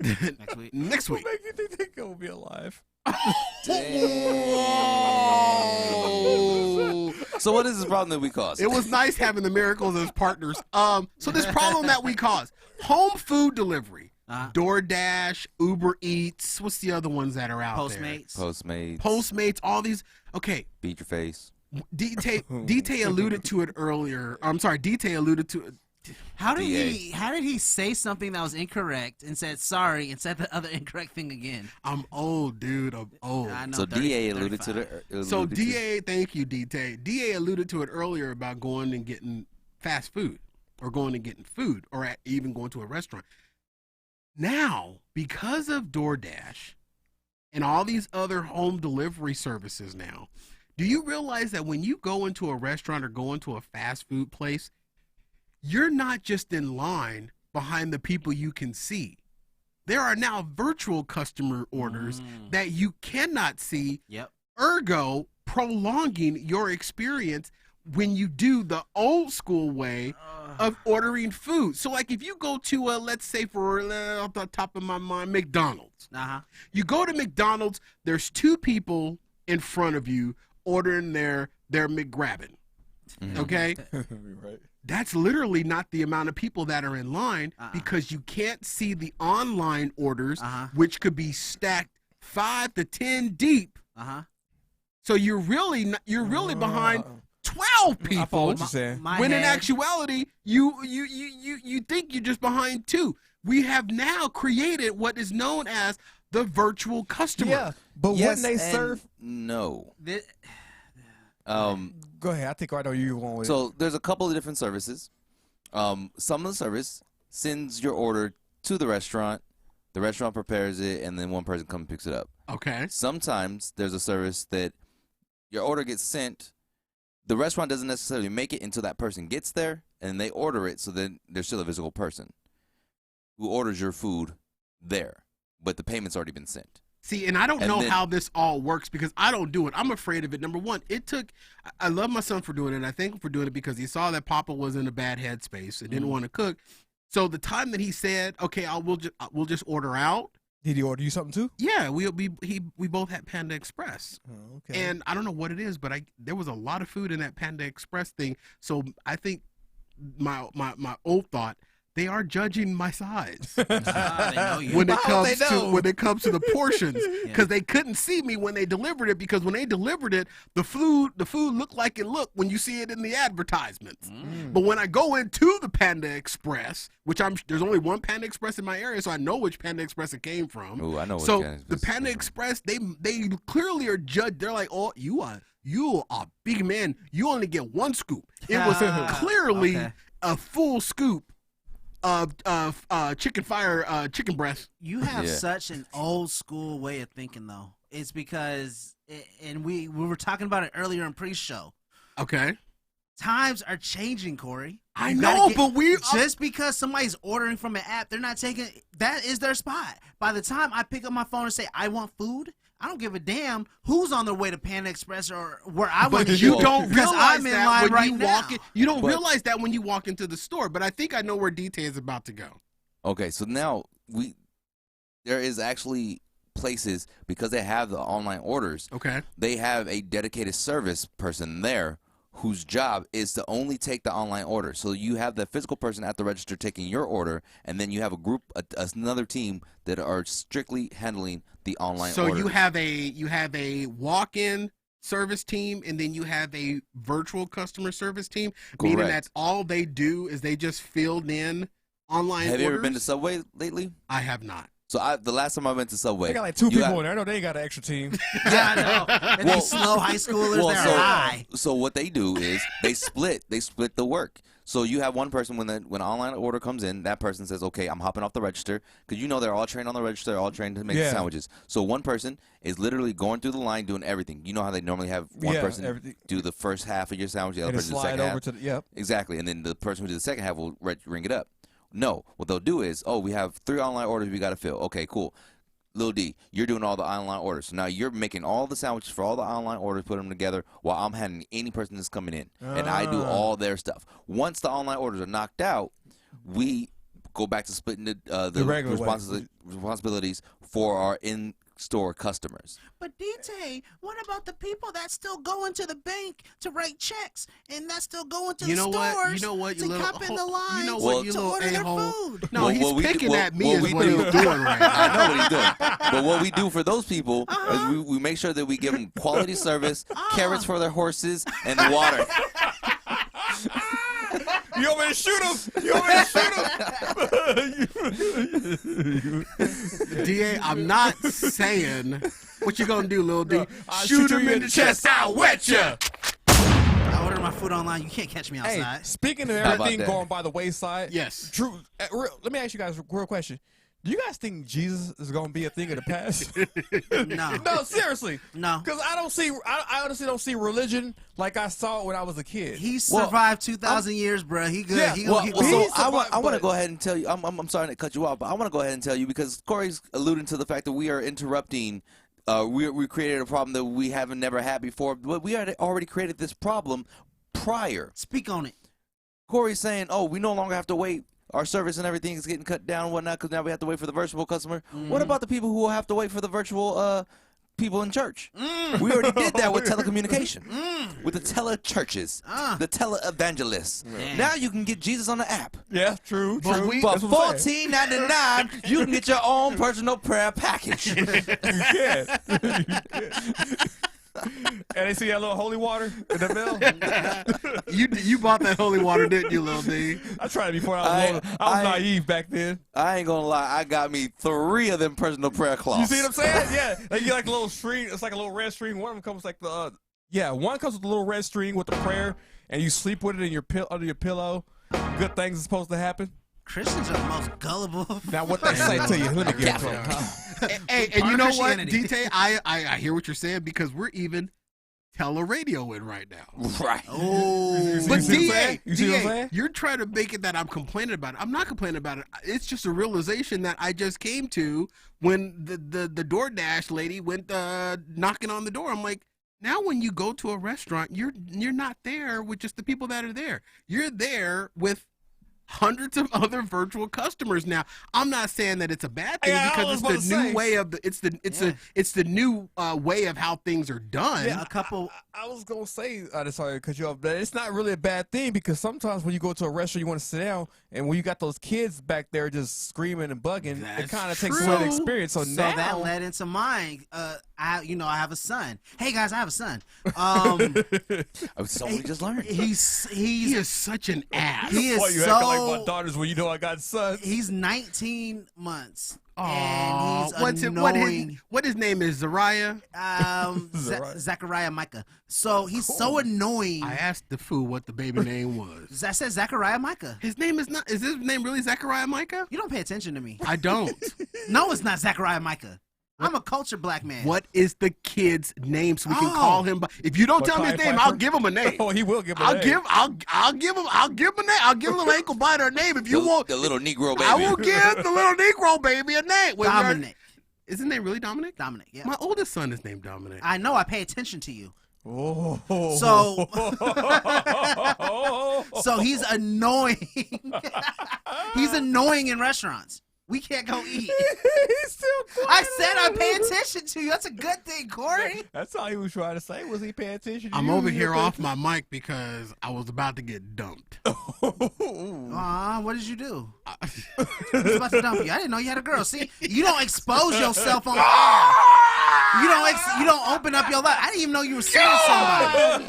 Next week. Next What week. makes you think they're gonna be alive? So what is this problem that we caused? It was nice having the Miracles as partners. So this problem that we caused: home food delivery, DoorDash, Uber Eats. What's the other ones that are out Postmates. Postmates. Postmates. All these. Okay. Beat your face. DT alluded to it earlier. I'm sorry. DT alluded to it. How did he say something that was incorrect and said sorry and said the other incorrect thing again? I'm old, dude. I'm old. I know, So 30, DA alluded 35. to it. So DA, thank you, DT. DA alluded to it earlier about going and getting fast food, or going and getting food, or even going to a restaurant. Now, because of DoorDash and all these other home delivery services now, do you realize that when you go into a restaurant or go into a fast food place, you're not just in line behind the people you can see. There are now virtual customer orders that you cannot see, ergo prolonging your experience when you do the old school way of ordering food. So like if you go to let's say for off the top of my mind, McDonald's. You go to McDonald's, there's two people in front of you ordering their McGrabbin. Okay? Right. That's literally not the amount of people that are in line because you can't see the online orders, which could be stacked 5 to 10 deep. So you're really behind 12 people. I follow what you're saying. When in actuality, you think you're just behind 2. We have now created what is known as the virtual customer. Yeah, but Yes wouldn't they and serve? No. Go ahead. I think I know you want with. So there's a couple of different services. Some of the service sends your order to the restaurant prepares it, and then one person comes and picks it up. Okay. Sometimes there's a service that your order gets sent. The restaurant doesn't necessarily make it until that person gets there, and they order it, so then there's still a physical person who orders your food there, but the payment's already been sent. See, and I don't know how this all works because I don't do it. I'm afraid of it. Number one, I love my son for doing it. And I thank him for doing it because he saw that Papa was in a bad headspace and didn't want to cook. So the time that he said, okay, we'll just order out. Did he order you something too? Yeah, we both had Panda Express. Oh, okay. And I don't know what it is, but there was a lot of food in that Panda Express thing. So I think my old thought, they are judging my size when it comes to the portions, because they couldn't see me when they delivered it, because when they delivered it, the food looked like it looked when you see it in the advertisements. But when I go into the Panda Express, which there's only one Panda Express in my area, so I know which Panda Express it came from. Oh, I know. So the Panda Express, they clearly are judged. They're like, oh, you are a big man. You only get one scoop. It was clearly a full scoop of chicken breast. You have such an old school way of thinking, though. It's because, and we were talking about it earlier in pre-show. Okay. Times are changing, Corey. I know, but just because somebody's ordering from an app, they're not taking, that is their spot. By the time I pick up my phone and say, I want food, I don't give a damn who's on their way to Panda Express or where I want to you go. Don't realize I'm in that line when right you now. walk in. You don't realize that when you walk into the store, but I think I know where DT is about to go. Okay, so now there is actually places, because they have the online orders. Okay. They have a dedicated service person there whose job is to only take the online order. So you have the physical person at the register taking your order, and then you have a group, another team that are strictly handling the online orders. So you have a walk-in service team, and then you have a virtual customer service team, meaning that all they do is they just filled in online orders. Have you ever been to Subway lately? I have not. So the last time I went to Subway, they got like two people in there. I know they ain't got an extra team. Yeah, I know. And these slow high schoolers, they're high. So what they do is they split the work. So you have one person when an online order comes in, that person says, okay, I'm hopping off the register, because you know they're all trained on the register, they're all trained to make the sandwiches. So one person is literally going through the line doing everything. You know how they normally have one person do the first half of your sandwich, the other person the second half. Exactly, and then the person who did the second half will ring it up. No, what they'll do is, we have 3 online orders we got to fill. Okay, cool. Lil D, you're doing all the online orders. So now you're making all the sandwiches for all the online orders, put them together, while I'm handling any person that's coming in. And I do all their stuff. Once the online orders are knocked out, we go back to splitting the responsibilities for our in-store customers. But DJ, what about the people that still go into the bank to write checks and that still go into the stores to hop in the lines to order their food? No, he's picking at me is what he's doing right now. I know what he's doing. But what we do for those people is we make sure that we give them quality service, carrots for their horses, and water. You want me to shoot him? You want me to shoot him? DA, I'm not saying what you gonna do, Lil D. Shoot him in the chest, I'll wet ya. I order my food online. You can't catch me outside. Hey, speaking of everything going by the wayside, yes. Drew, let me ask you guys a real question. Do you guys think Jesus is going to be a thing of the past? No. No, seriously. No. Because I honestly don't see religion like I saw it when I was a kid. He survived 2,000 years, bro. He good. Yeah. I want to go ahead and tell you. I'm sorry to cut you off, but I want to go ahead and tell you, because Corey's alluding to the fact that we are interrupting. We created a problem that we haven't never had before, but we had already created this problem prior. Speak on it. Corey's saying, we no longer have to wait. Our service and everything is getting cut down and whatnot, because now we have to wait for the virtual customer. What about the people who will have to wait for the virtual people in church? We already did that with telecommunication, with the telechurches, the televangelists. Now you can get Jesus on the app. Yeah, true. For $14.99, you can get your own personal prayer package. You can. And they see that little holy water in the bill. You bought that holy water, didn't you, Lil D? I tried it before. I was naive back then. I ain't gonna lie. I got me 3 of them personal prayer cloths. You see what I'm saying? Yeah. They get like a little string. It's like a little red string. One of them comes like one comes with a little red string with the prayer, and you sleep with it in your under your pillow. Good things are supposed to happen. Christians are the most gullible. Now, what they say to you, let me get it. Hey, and you know what, DT? I hear what you're saying, because we're even teleradio in right now. Right. Oh, But see what I'm DA, saying? You see what I'm saying? you're trying to make it that I'm complaining about it. I'm not complaining about it. It's just a realization that I just came to when the DoorDash lady went knocking on the door. I'm like, now when you go to a restaurant, you're not there with just the people that are there. You're there with hundreds of other virtual customers now. I'm not saying that it's a bad thing because it's the new way of it's the new way of how things are done. yeah, a couple. I was gonna say, sorry to cut you off, but it's not really a bad thing because sometimes when you go to a restaurant, you want to sit down, and when you got those kids back there just screaming and bugging, it kind of takes away the experience. So now that led into mine. I have a son. Hey guys, I have a son. So we just learned. He is such an ass. He is why you so. acting like my daughters when you know I got sons. He's 19 months. Aww. And he's annoying. What his name is? Zariah? Zachariah Micah. So he's so annoying. I asked the fool what the baby name was. I said Zachariah Micah. His name is not. Is his name really Zachariah Micah? You don't pay attention to me. I don't. No, it's not Zachariah Micah. I'm a cultured black man. What is the kid's name so we can call him? If you don't tell me his name, I'll give him a name. Oh, he will give him a name. I'll give him a name. I'll give a little ankle biter a name if you want. The little Negro baby. I will give the little Negro baby a name. Dominic. Is his name really Dominic? Dominic, yeah. My oldest son is named Dominic. I know. I pay attention to you. Oh. So, so he's annoying. He's annoying in restaurants. We can't go eat. I said I pay attention to you. That's a good thing, Corey. That's all he was trying to say. Was he paying attention to I'm you? over here off my mic because I was about to get dumped. What did you do? I was about to dump you. I didn't know you had a girl. See, you don't expose yourself on air. You don't open up your life. I didn't even know you were seeing somebody.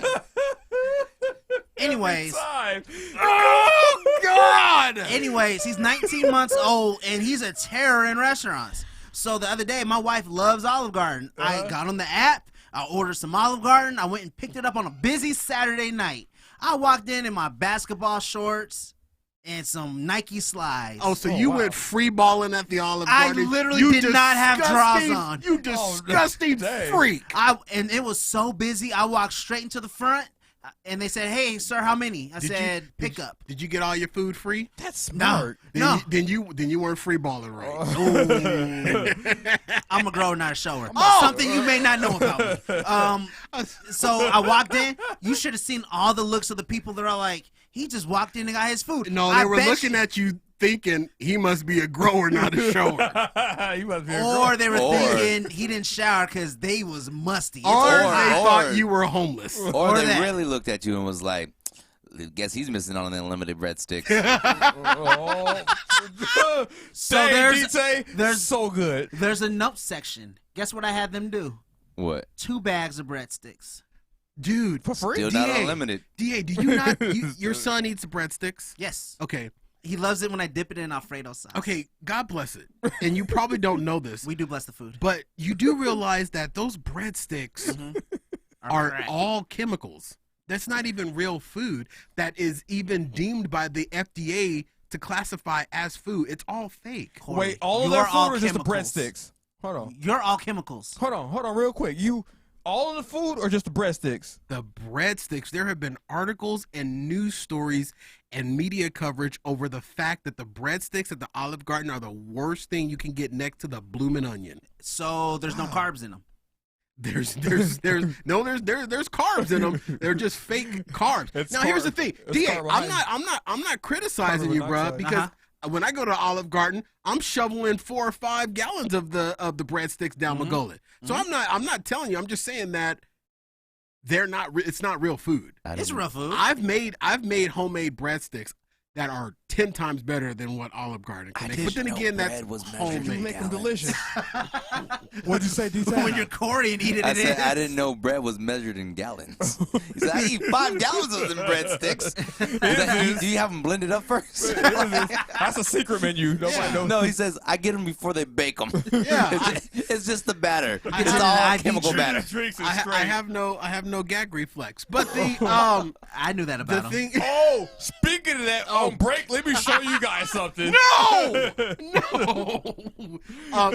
Anyways. Oh, God! Anyways, he's 19 months old, and he's a terror in restaurants. So the other day, my wife loves Olive Garden. I got on the app. I ordered some Olive Garden. I went and picked it up on a busy Saturday night. I walked in my basketball shorts and some Nike slides. Oh, so you went free balling at the Olive Garden? I literally did not have drawers on. You disgusting freak. And it was so busy, I walked straight into the front. And they said, "Hey, sir, how many?" I said, "Pick up." Did you get all your food free? That's smart. No. Then you weren't free balling right. I'm a grower, not a shower. Something you may not know about me. So I walked in. You should have seen all the looks of the people that are like, he just walked in and got his food. No, they were looking at you thinking he must be a grower, not a shower. He must be a grower. Or they were thinking he didn't shower because they was musty. Or they thought you were homeless. Or they really looked at you and was like, guess he's missing out on the unlimited breadsticks. So there's so good. There's a note section. Guess what I had them do? What? 2 bags of breadsticks. Dude, for free? Still not unlimited. DA, do you not? Your son eats breadsticks? Yes. Okay. He loves it when I dip it in Alfredo sauce. Okay, God bless it. And you probably don't know this. We do bless the food. But you do realize that those breadsticks are all chemicals. That's not even real food that is even deemed by the FDA to classify as food. It's all fake. Corey, wait, all of their food or just the breadsticks? Hold on. You're all chemicals. Hold on, real quick. All of the food or just the breadsticks? The breadsticks. There have been articles and news stories and media coverage over the fact that the breadsticks at the Olive Garden are the worst thing you can get next to the bloomin' onion. So there's no carbs in them. There's carbs in them. They're just fake carbs. Now here's the thing, DA. I'm not criticizing you, bro, because when I go to Olive Garden, I'm shoveling 4 or 5 gallons of the breadsticks down my gullet. So I'm not telling you. I'm just saying that they're not. It's not real food. It's real food. I've made homemade breadsticks that are 10 times better than what Olive Garden can make. But then again, that's homemade. You make them delicious. What'd you say, DJ? When you're Corey and eating I said I didn't know bread was measured in gallons. He said, I eat 5 gallons of them breadsticks. Do you have them blended up first? That's a secret menu. Nobody knows. No, he says, I get them before they bake them. Yeah. It's just the batter. It's all chemical batter. I have no gag reflex. But the I knew that about him. Oh, speaking of that, on break, let me show you guys something. No.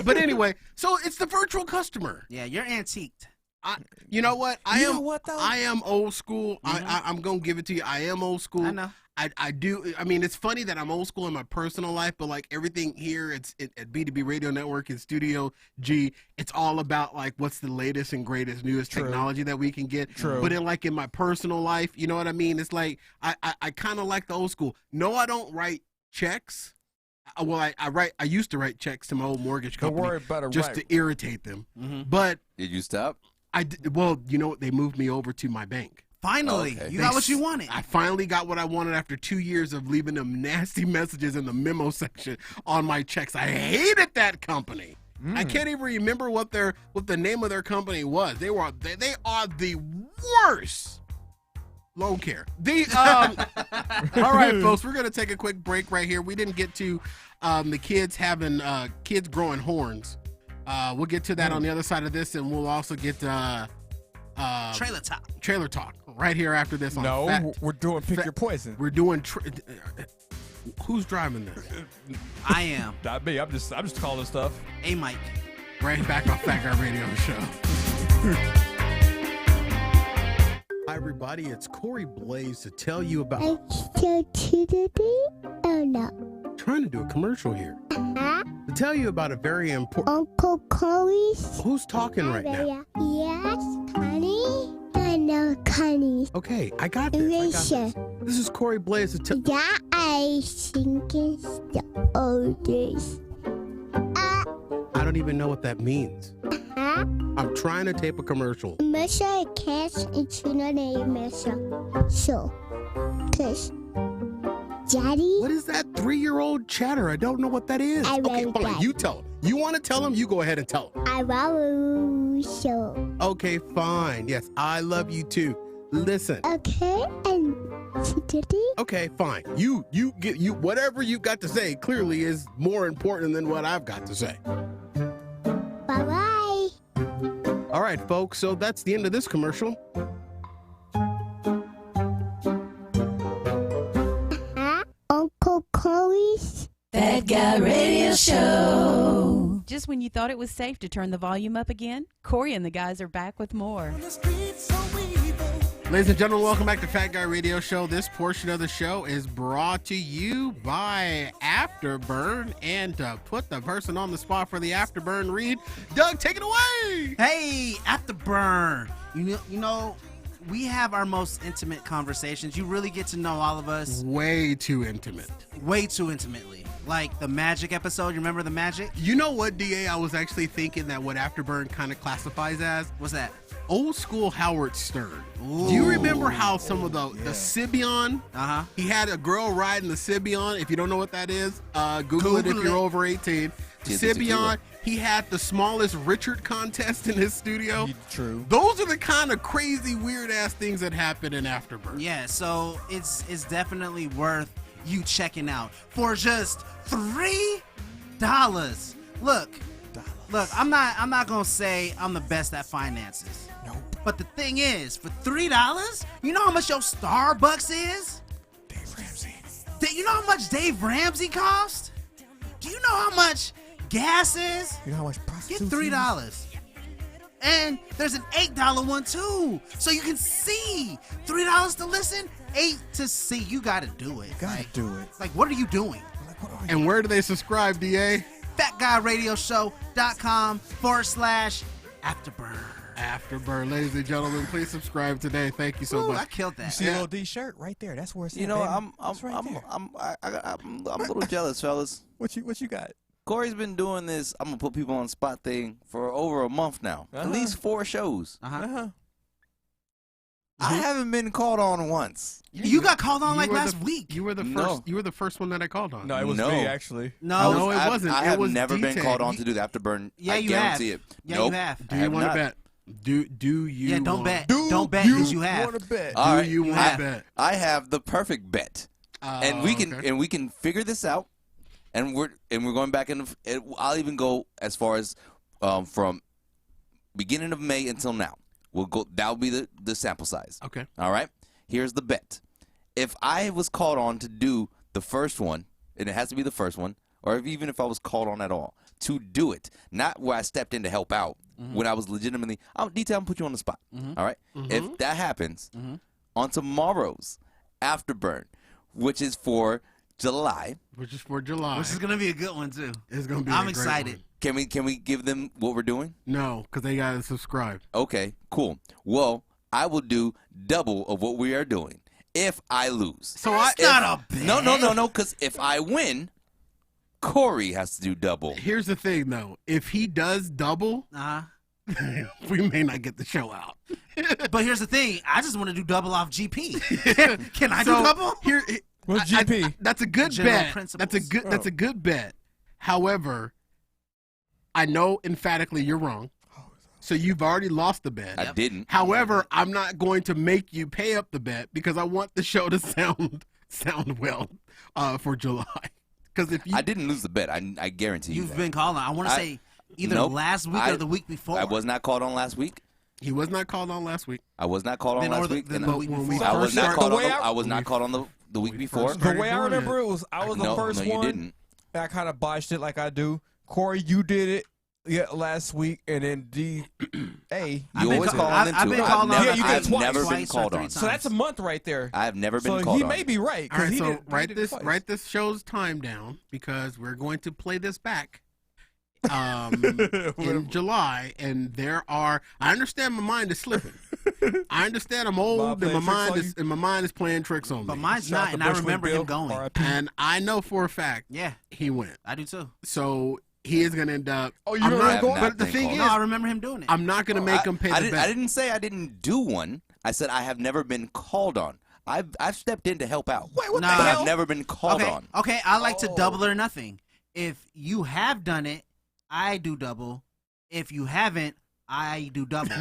But anyway, so it's the virtual customer. Yeah, you're antiqued. You know what? I You know what, though? I am old school. I'm gonna give it to you. I am old school. I know. I do. I mean, it's funny that I'm old school in my personal life, but like everything here, at B2B Radio Network and Studio G, it's all about like what's the latest and greatest, newest technology that we can get. True. But in my personal life, you know what I mean? It's like I kind of like the old school. No, I don't write checks. Well, I used to write checks to my old mortgage company just to irritate them. But did you stop? I did, well, you know what? They moved me over to my bank. Finally, you got what you wanted. I finally got what I wanted after 2 years of leaving them nasty messages in the memo section on my checks. I hated that company. I can't even remember what the name of their company was. They are the worst. Loan care. All right, folks, we're gonna take a quick break right here. We didn't get to the kids having kids growing horns. We'll get to that on the other side of this, and we'll also get Trailer talk right here after this. We're doing Pick Your Poison. We're doing. Who's driving this? I am. Not me. I'm just calling stuff. Hey, Mike. Right back on Fat Guy Radio Show. Hi, everybody. It's Corey Blaze to tell you about. Oh no. Trying to do a commercial here. To tell you about a very important. Uncle Corey's. Who's talking right now? Yes, Connie. I know Connie. Okay, I got this. This is Corey Blaze to tell. Yeah, I think it's the oldest. I don't even know what that means. I'm trying to tape a commercial. Mesha catch it's not a Mesha. So, cause Daddy. What is that 3-year-old chatter? I don't know what that is. Okay, hold on. You tell him. You want to tell him? You go ahead and tell him. I love you so. Okay, fine. Yes, I love you too. Listen. Okay, and Daddy. Okay, fine. You whatever you got to say clearly is more important than what I've got to say. Bye-bye. All right, folks. So that's the end of this commercial. Uncle Corey's Fat Guy Radio Show. Just when you thought it was safe to turn the volume up again, Corey and the guys are back with more. Ladies and gentlemen, welcome back to Fat Guy Radio Show. This portion of the show is brought to you by Afterburn. And to put the person on the spot for the Afterburn read, Doug, take it away. Hey, Afterburn. You know, we have our most intimate conversations. You really get to know all of us. Way too intimate. Way too intimately. Like the Magic episode. You remember the Magic? You know what, DA? I was actually thinking that what Afterburn kind of classifies as? What's that? Old school Howard Stern. Ooh. Do you remember how some of the Sybian? He had a girl riding the Sybian. If you don't know what that is, Google it if you're over 18. Sybian. He had the smallest Richard contest in his studio. True. Those are the kind of crazy, weird ass things that happen in Afterburn. Yeah, so it's definitely worth you checking out for just $3. Look, I'm not gonna say I'm the best at finances. Nope. But the thing is, for $3, you know how much your Starbucks is? Dave Ramsey. You know how much Dave Ramsey cost? Do you know how much gas is? You know how much prostitution? Get $3. And there's an $8 one too. So you can see. $3 to listen, $8 to see. You gotta do it. Do it. Like, what are you doing? And where do they subscribe, DA? FatGuyRadioshow.com/Afterburn. Afterburn. Ladies and gentlemen, please subscribe today. Thank you so much. I killed that. You see a LD shirt right there. That's where it's at, You know, baby. I'm a little jealous, fellas. What you got? Corey's been doing this I'm gonna put people on the spot thing for over a month now. At least 4 shows. I haven't been called on once. You got called on like last week. You were the first. You were the first one that I called on. No, it was me actually. No, it wasn't. I it have was never been D-Tag. called on to do the Afterburn. Yeah, I you guarantee have. it. Yeah, nope. you have. Do you want to bet? Do you? Yeah, don't wanna, bet. Don't bet because you have. Want to bet? All right, you want to bet? I have the perfect bet, and we can figure this out. And we're going back in. I'll even go as far as from beginning of May until now. We'll go. That'll be the sample size. Okay. All right. Here's the bet. If I was called on to do the first one, and it has to be the first one, or even if I was called on at all to do it, not where I stepped in to help out, when I was legitimately, detail, I'm put you on the spot. All right? If that happens on tomorrow's Afterburn, which is for July. Which is for July. Which is going to be a good one, too. It's going to be I'm a great excited. one. Can we give them what we're doing? No, because they got to subscribe. Okay, cool. Well, I will do double of what we are doing if I lose. So that's not a bet. No, because if I win, Corey has to do double. Here's the thing, though. If he does double, we may not get the show out. But here's the thing. I just want to do double off GP. Can I do double? What's GP? That's a good General bet. principles. That's a good bet. However, I know emphatically you're wrong. So you've already lost the bet. I didn't. However, I'm not going to make you pay up the bet because I want the show to sound well for July. Because if I didn't lose the bet, I guarantee you. You've been called on. I want to say either last week or the week before. I was not called on last week. He was not called on last week. I was not called on last week. The week before. I was not called on the week before. The way I remember it was I was the first one. You didn't. I kind of botched it like I do. Corey, you did it last week, and then D.A. You always call on them too. I've been called on. I've never been called on. So that's a month right there. I have never been so called he on. may be right. All right, he so did write this show's time down because we're going to play this back in July, and I understand my mind is slipping. I understand I'm old and my mind is playing tricks on me. But mine's not, and I remember him going. And I know for a fact, he went. I do too. So he is going to end up. Oh, you remember going? But the thing is, no, I remember him doing it. I'm not going to make him pay the bet. I didn't say I didn't do one. I said I have never been called on. I've stepped in to help out. Wait, what but the hell? I've never been called on. Okay, I like to double or nothing. If you have done it, I do double. If you haven't, I do double.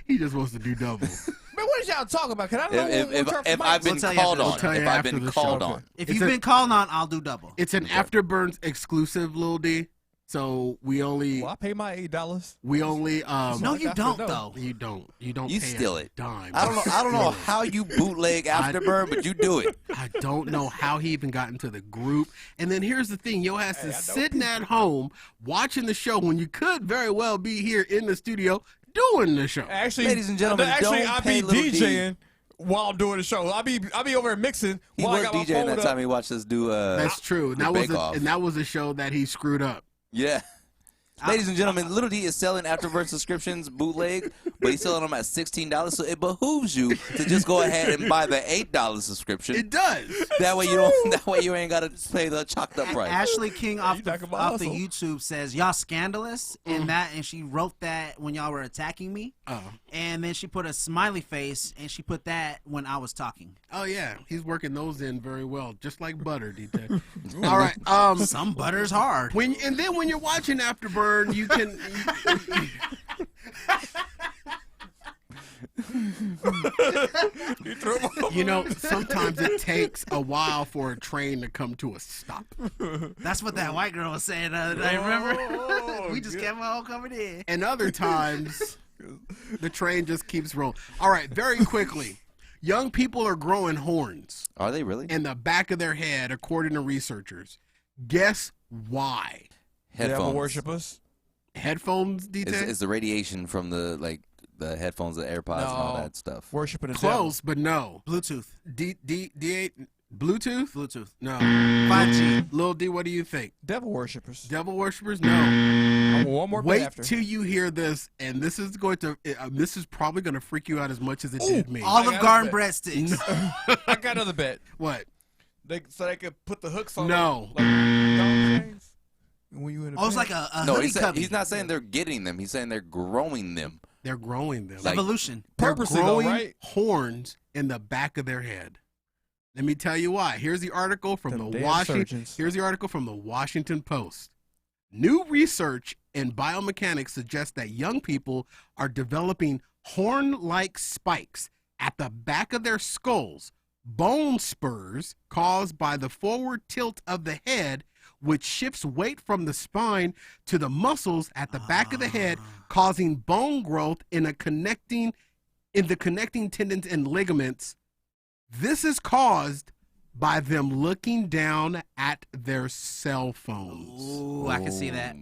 He just wants to do double. Man, what is y'all talking about? Can I know if I've been called on? If I've been called on. If you've been called on, I'll do double. It's an Afterburns exclusive, Lil D. So we only. Well, I pay my $8. We only. No, you don't though. You don't. You don't. You pay steal a it. Dime. I don't know how you bootleg Afterburn, but you do it. I don't know how he even got into the group. And then here's the thing: your ass is sitting at home watching the show when you could very well be here in the studio doing the show. Actually, ladies and gentlemen, I be DJing while I'm doing the show. I be over there mixing. He while was I got my DJing phone that up. time he watched us do. That's true. Bake-Off. That was a show that he screwed up. Yeah. Ladies and gentlemen, Little D is selling Afterburn subscriptions bootleg, but he's selling them at $16. So it behooves you to just go ahead and buy the $8 subscription. It does. That way you don't. That way you ain't got to pay the chalked up price. Ashley King off the YouTube says y'all scandalous, and she wrote that when y'all were attacking me, and then she put a smiley face and she put that when I was talking. Oh yeah, he's working those in very well, just like butter, D-Tech. All right, some butter's hard. And then when you're watching Afterburn, you can. You know, sometimes it takes a while for a train to come to a stop. That's what that white girl was saying the other day, remember? We just kept on coming in. And other times, the train just keeps rolling. All right, very quickly. Young people are growing horns. Are they really? In the back of their head, according to researchers. Guess why? Headphones. Worshippers. Headphones, D-Tech? It's the radiation from the headphones, the AirPods, and all that stuff. Worshiping the Close, but no. Bluetooth. D8. Bluetooth? Bluetooth. No. 5G. Lil D, what do you think? Devil worshippers. Devil worshippers? No. One more Wait after. till you hear this, and this is probably going to freak you out as much as it did me. Olive Garden breadsticks. I got another bet. What? So they could put the hooks on. No. When you in it's like a no, hoodie cubby. he's not saying they're getting them. He's saying they're growing them. They're growing them. Like, evolution. They're purposely, growing right? horns in the back of their head. Let me tell you why. Here's the article from Them the damn Washington. surgeons. Here's the article from the Washington Post. New research in biomechanics suggests that young people are developing horn-like spikes at the back of their skulls, bone spurs caused by the forward tilt of the head, which shifts weight from the spine to the muscles at the back of the head, causing bone growth in the connecting tendons and ligaments. This is caused by them looking down at their cell phones. Ooh, I can see that.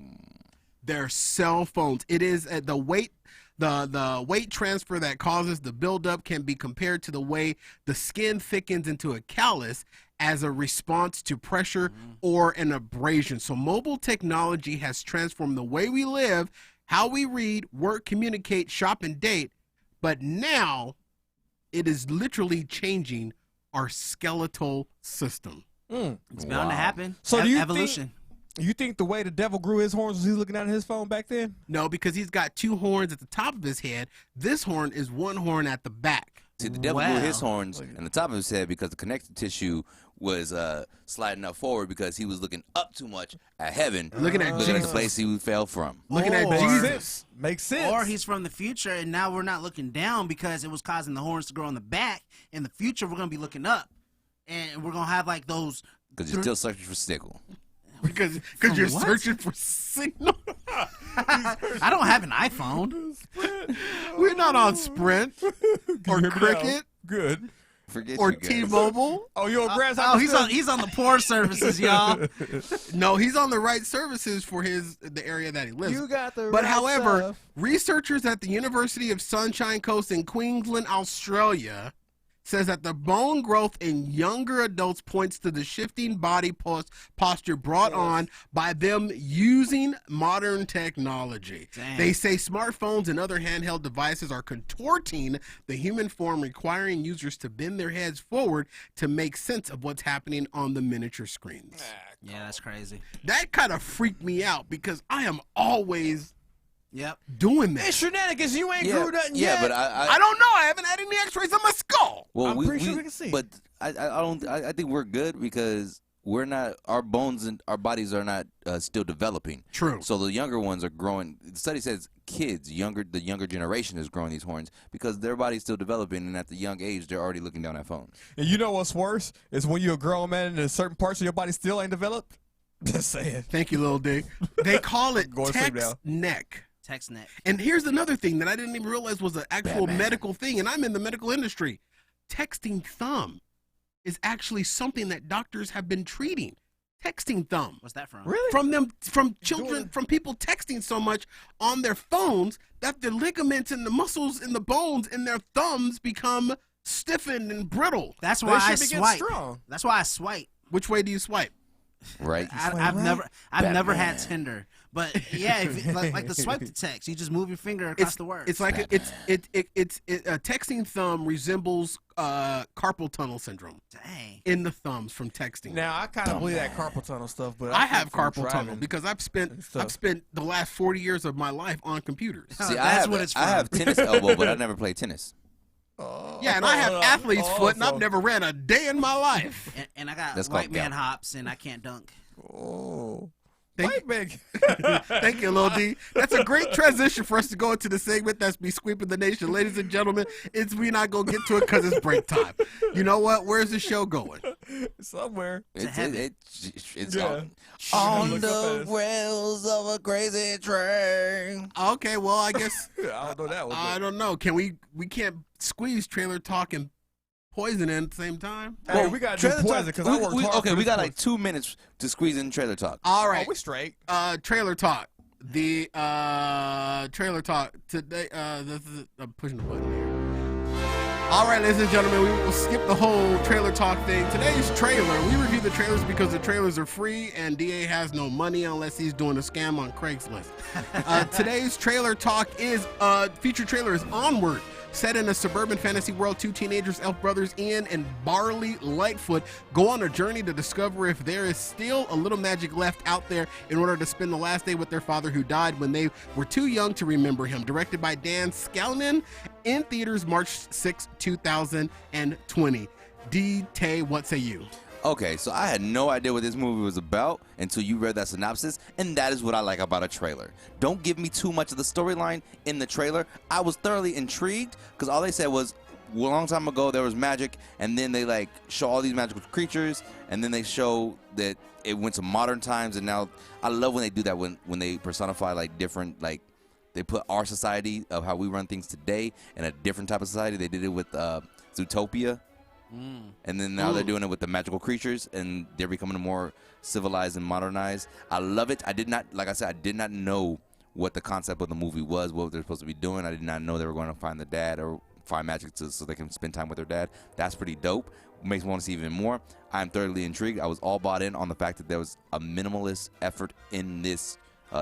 their cell phones. It is the weight. The weight transfer that causes the buildup can be compared to the way the skin thickens into a callus as a response to pressure or an abrasion. So mobile technology has transformed the way we live, how we read, work, communicate, shop, and date. But now it is literally changing our skeletal system. It's bound to happen. So do you evolution. You think the way the devil grew his horns was he looking at his phone back then? No, because he's got 2 horns at the top of his head. This horn is 1 horn at the back. See, the devil grew his horns in the top of his head because the connective tissue was sliding up forward because he was looking up too much at heaven, looking at the place he fell from. Looking at Jesus. Makes sense. Or he's from the future, and now we're not looking down because it was causing the horns to grow on the back. In the future, we're going to be looking up, and we're going to have like those. Because you're still searching for signal. Because you're searching for signal. I don't have an iPhone. We're not on Sprint or Cricket. Good. Forget or you guys. T-Mobile. Oh, you're on Grasshopper. Oh, he's on the poor services, y'all. No, he's on the right services for the area that he lives. You got the But right however, stuff. researchers at the University of Sunshine Coast in Queensland, Australia, says that the bone growth in younger adults points to the shifting body posture brought on by them using modern technology. Dang. They say smartphones and other handheld devices are contorting the human form, requiring users to bend their heads forward to make sense of what's happening on the miniature screens. Yeah, that's crazy. That kind of freaked me out because I am always doing that. It's shenanigans. You ain't grew nothing yet. Yeah, but I don't know. I haven't had any x-rays on my skull. Well, I'm pretty sure we can see. But I think we're good because we're not. Our bones and our bodies are not still developing. True. So the younger ones are growing. The study says the younger generation is growing these horns because their body's still developing, and at the young age they're already looking down at phones. And you know what's worse is when you're a grown man and certain parts of your body still ain't developed. Just saying. Thank you, Lil D. They call it Go to sleep now. text neck. Text neck. And here's another thing that I didn't even realize was an actual medical thing, and I'm in the medical industry. Texting thumb is actually something that doctors have been treating. Texting thumb. What's that from? Really? From children, from people texting so much on their phones that the ligaments and the muscles in the bones in their thumbs become stiffened and brittle. That's why I should begin swipe. strong. That's why I swipe. Which way do you swipe? Right. I've never had Tinder, but yeah, like the swipe to text, you just move your finger across the word. It's like texting thumb resembles carpal tunnel syndrome. Dang. In the thumbs from texting. Now I kind of believe that carpal tunnel stuff, but I have from carpal tunnel driving because I've spent the last 40 years of my life on computers. See, that's what it's from. I have tennis elbow, but I never played tennis. Yeah, and I have athlete's foot, and so- I've never ran a day in my life. And I got That's white called man gout. hops, and I can't dunk. Oh. Thank White man. Thank you, Lil D. That's a great transition for us to go into the segment that's be sweeping the nation. Ladies and gentlemen, we not going to get to it because it's break time. You know what? Where's the show going? Somewhere. It's Yeah. on Look the up fast. rails of a crazy train. Okay, well, I guess I don't know that one. I don't know. Can we can't squeeze trailer talk and poison in at the same time? Hey, we got to do Trailer poison talk. because I worked hard. Okay, for we this got poison. like 2 minutes to squeeze in trailer talk. All right. Oh, we straight. Trailer talk. The trailer talk today. I'm pushing the button here. All right, ladies and gentlemen, we will skip the whole trailer talk thing. Today's trailer, we review the trailers because the trailers are free and DA has no money unless he's doing a scam on Craigslist. Today's trailer talk is feature trailer is Onward. Set in a suburban fantasy world, 2 teenagers, elf brothers Ian and Barley Lightfoot, go on a journey to discover if there is still a little magic left out there in order to spend the last day with their father who died when they were too young to remember him. Directed by Dan Scalman, in theaters March 6, 2020. D-Tay, what say you? Okay, so I had no idea what this movie was about until you read that synopsis, and that is what I like about a trailer. Don't give me too much of the storyline in the trailer. I was thoroughly intrigued because all they said was a long time ago there was magic, and then they like show all these magical creatures, and then they show that it went to modern times, and now I love when they do that when they personify like different like they put our society of how we run things today in a different type of society. They did it with Zootopia. And then now they're doing it with the magical creatures, and they're becoming more civilized and modernized. I love it. I did not, like I said, I did not know what the concept of the movie was, what they're supposed to be doing. I did not know they were going to find the dad or find magic so they can spend time with their dad. That's pretty dope. Makes me want to see even more. I'm thoroughly intrigued. I was all bought in on the fact that there was a minimalist effort in this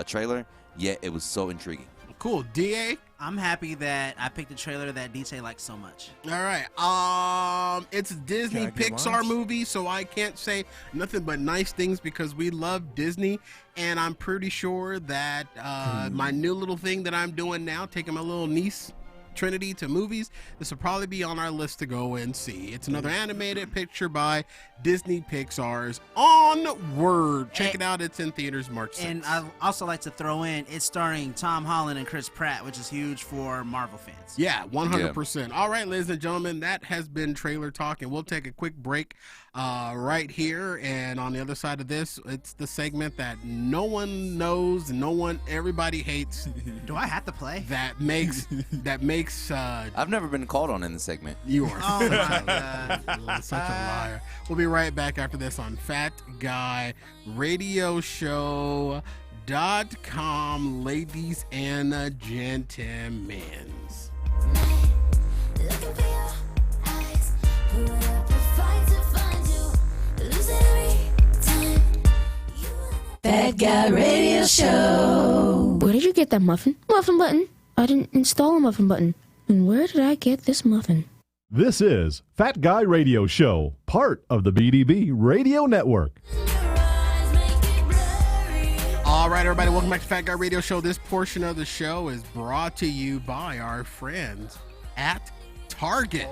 trailer, yet it was so intriguing. Cool. DA? I'm happy that I picked a trailer that DJ likes so much. All right. It's a Disney Pixar movie, so I can't say nothing but nice things because we love Disney. And I'm pretty sure that my new little thing that I'm doing now, taking my little niece Trinity to movies, this will probably be on our list to go and see. It's another animated picture by Disney Pixar's Onward. Check it out. It's in theaters March 6th. And I also like to throw in, it's starring Tom Holland and Chris Pratt, which is huge for Marvel fans. Yeah, 100%. All right, ladies and gentlemen, that has been Trailer Talk, and we'll take a quick break right here. And on the other side of this, it's the segment that no one knows, everybody hates. Do I have to play? That makes I've never been called on in the segment. You are such a liar. We'll be right back after this on FatGuyRadioShow.com, ladies and gentlemen. Fat Guy Radio Show. Where did you get that muffin? Muffin button. I didn't install a muffin button. And where did I get this muffin? This is Fat Guy Radio Show, part of the BDB Radio Network. All right, everybody, welcome back to Fat Guy Radio Show. This portion of the show is brought to you by our friends at Target.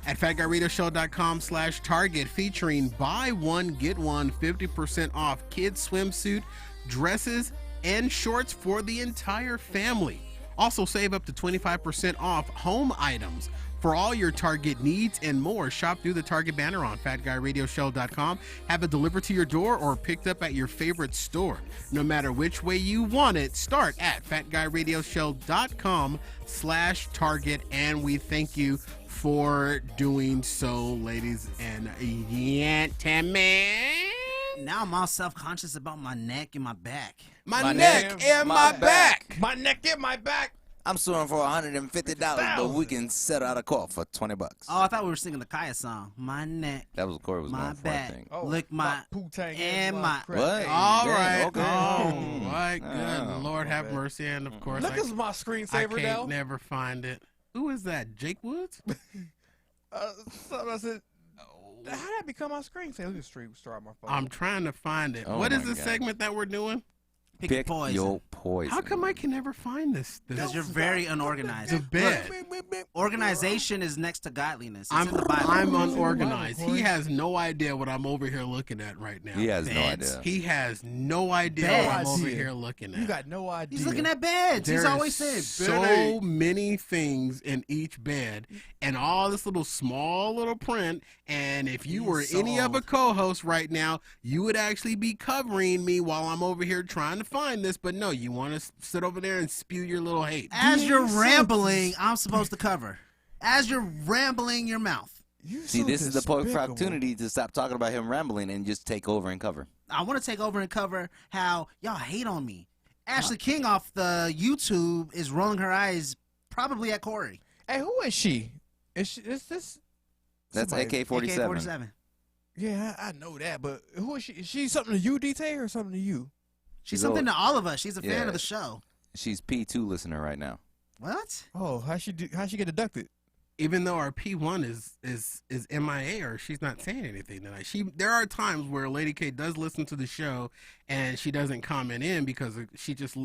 At FatGuyRadioShow.com/Target, featuring buy one, get one 50% off kids swimsuit, dresses, and shorts for the entire family. Also save up to 25% off home items. For all your Target needs and more, shop through the Target banner on FatGuyRadioShow.com. Have it delivered to your door or picked up at your favorite store. No matter which way you want it, start at FatGuyRadioShow.com/Target. And we thank you for doing so, ladies and gentlemen. Now I'm all self-conscious about my neck and my back. My neck and my back. My neck and my back. I'm suing for $150, but we can settle out a court for $20. Oh, I thought we were singing the Kaya song. My neck. That was Corey was my going for, back. I think. Lick my Poo-tang and my. What? All right. Okay. Oh, my good Lord have mercy. And, of course, Look at my screensaver now. I can't never find it. Who is that? Jake Woods? I said, how did that become my screensaver? Let me start my phone. I'm trying to find it. Oh what is my the God. segment that we're doing? Pick poison. your poison. How come I can never find this? Because you're very unorganized. The bed. Organization is next to godliness. It's in the Bible. I'm unorganized. He has no idea what I'm over here looking at right now. He has no Beds. idea. He has no idea Beds. what I'm over here looking at. You got no idea. He's looking at beds. He's There always is saying, so many things in each bed and all this little small little print. And if you were any other co-host right now, you would actually be covering me while I'm over here trying to find this. But no, you want to sit over there and spew your little hate. As you're rambling, I'm supposed to cover. As you're rambling your mouth. See, this is the perfect opportunity to stop talking about him rambling and just take over and cover. I want to take over and cover how y'all hate on me. Ashley King off the YouTube is rolling her eyes probably at Corey. Hey, who is she? Is this? That's AK-47. AK-47. Yeah, I know that, but who is she? Is she something to you, DT, or something to you? She's something to all of us. She's a fan of the show. She's P2 listener right now. What? Oh, how'd she get deducted? Even though our P1 is MIA or she's not saying anything tonight. There are times where Lady K does listen to the show and she doesn't comment in because she just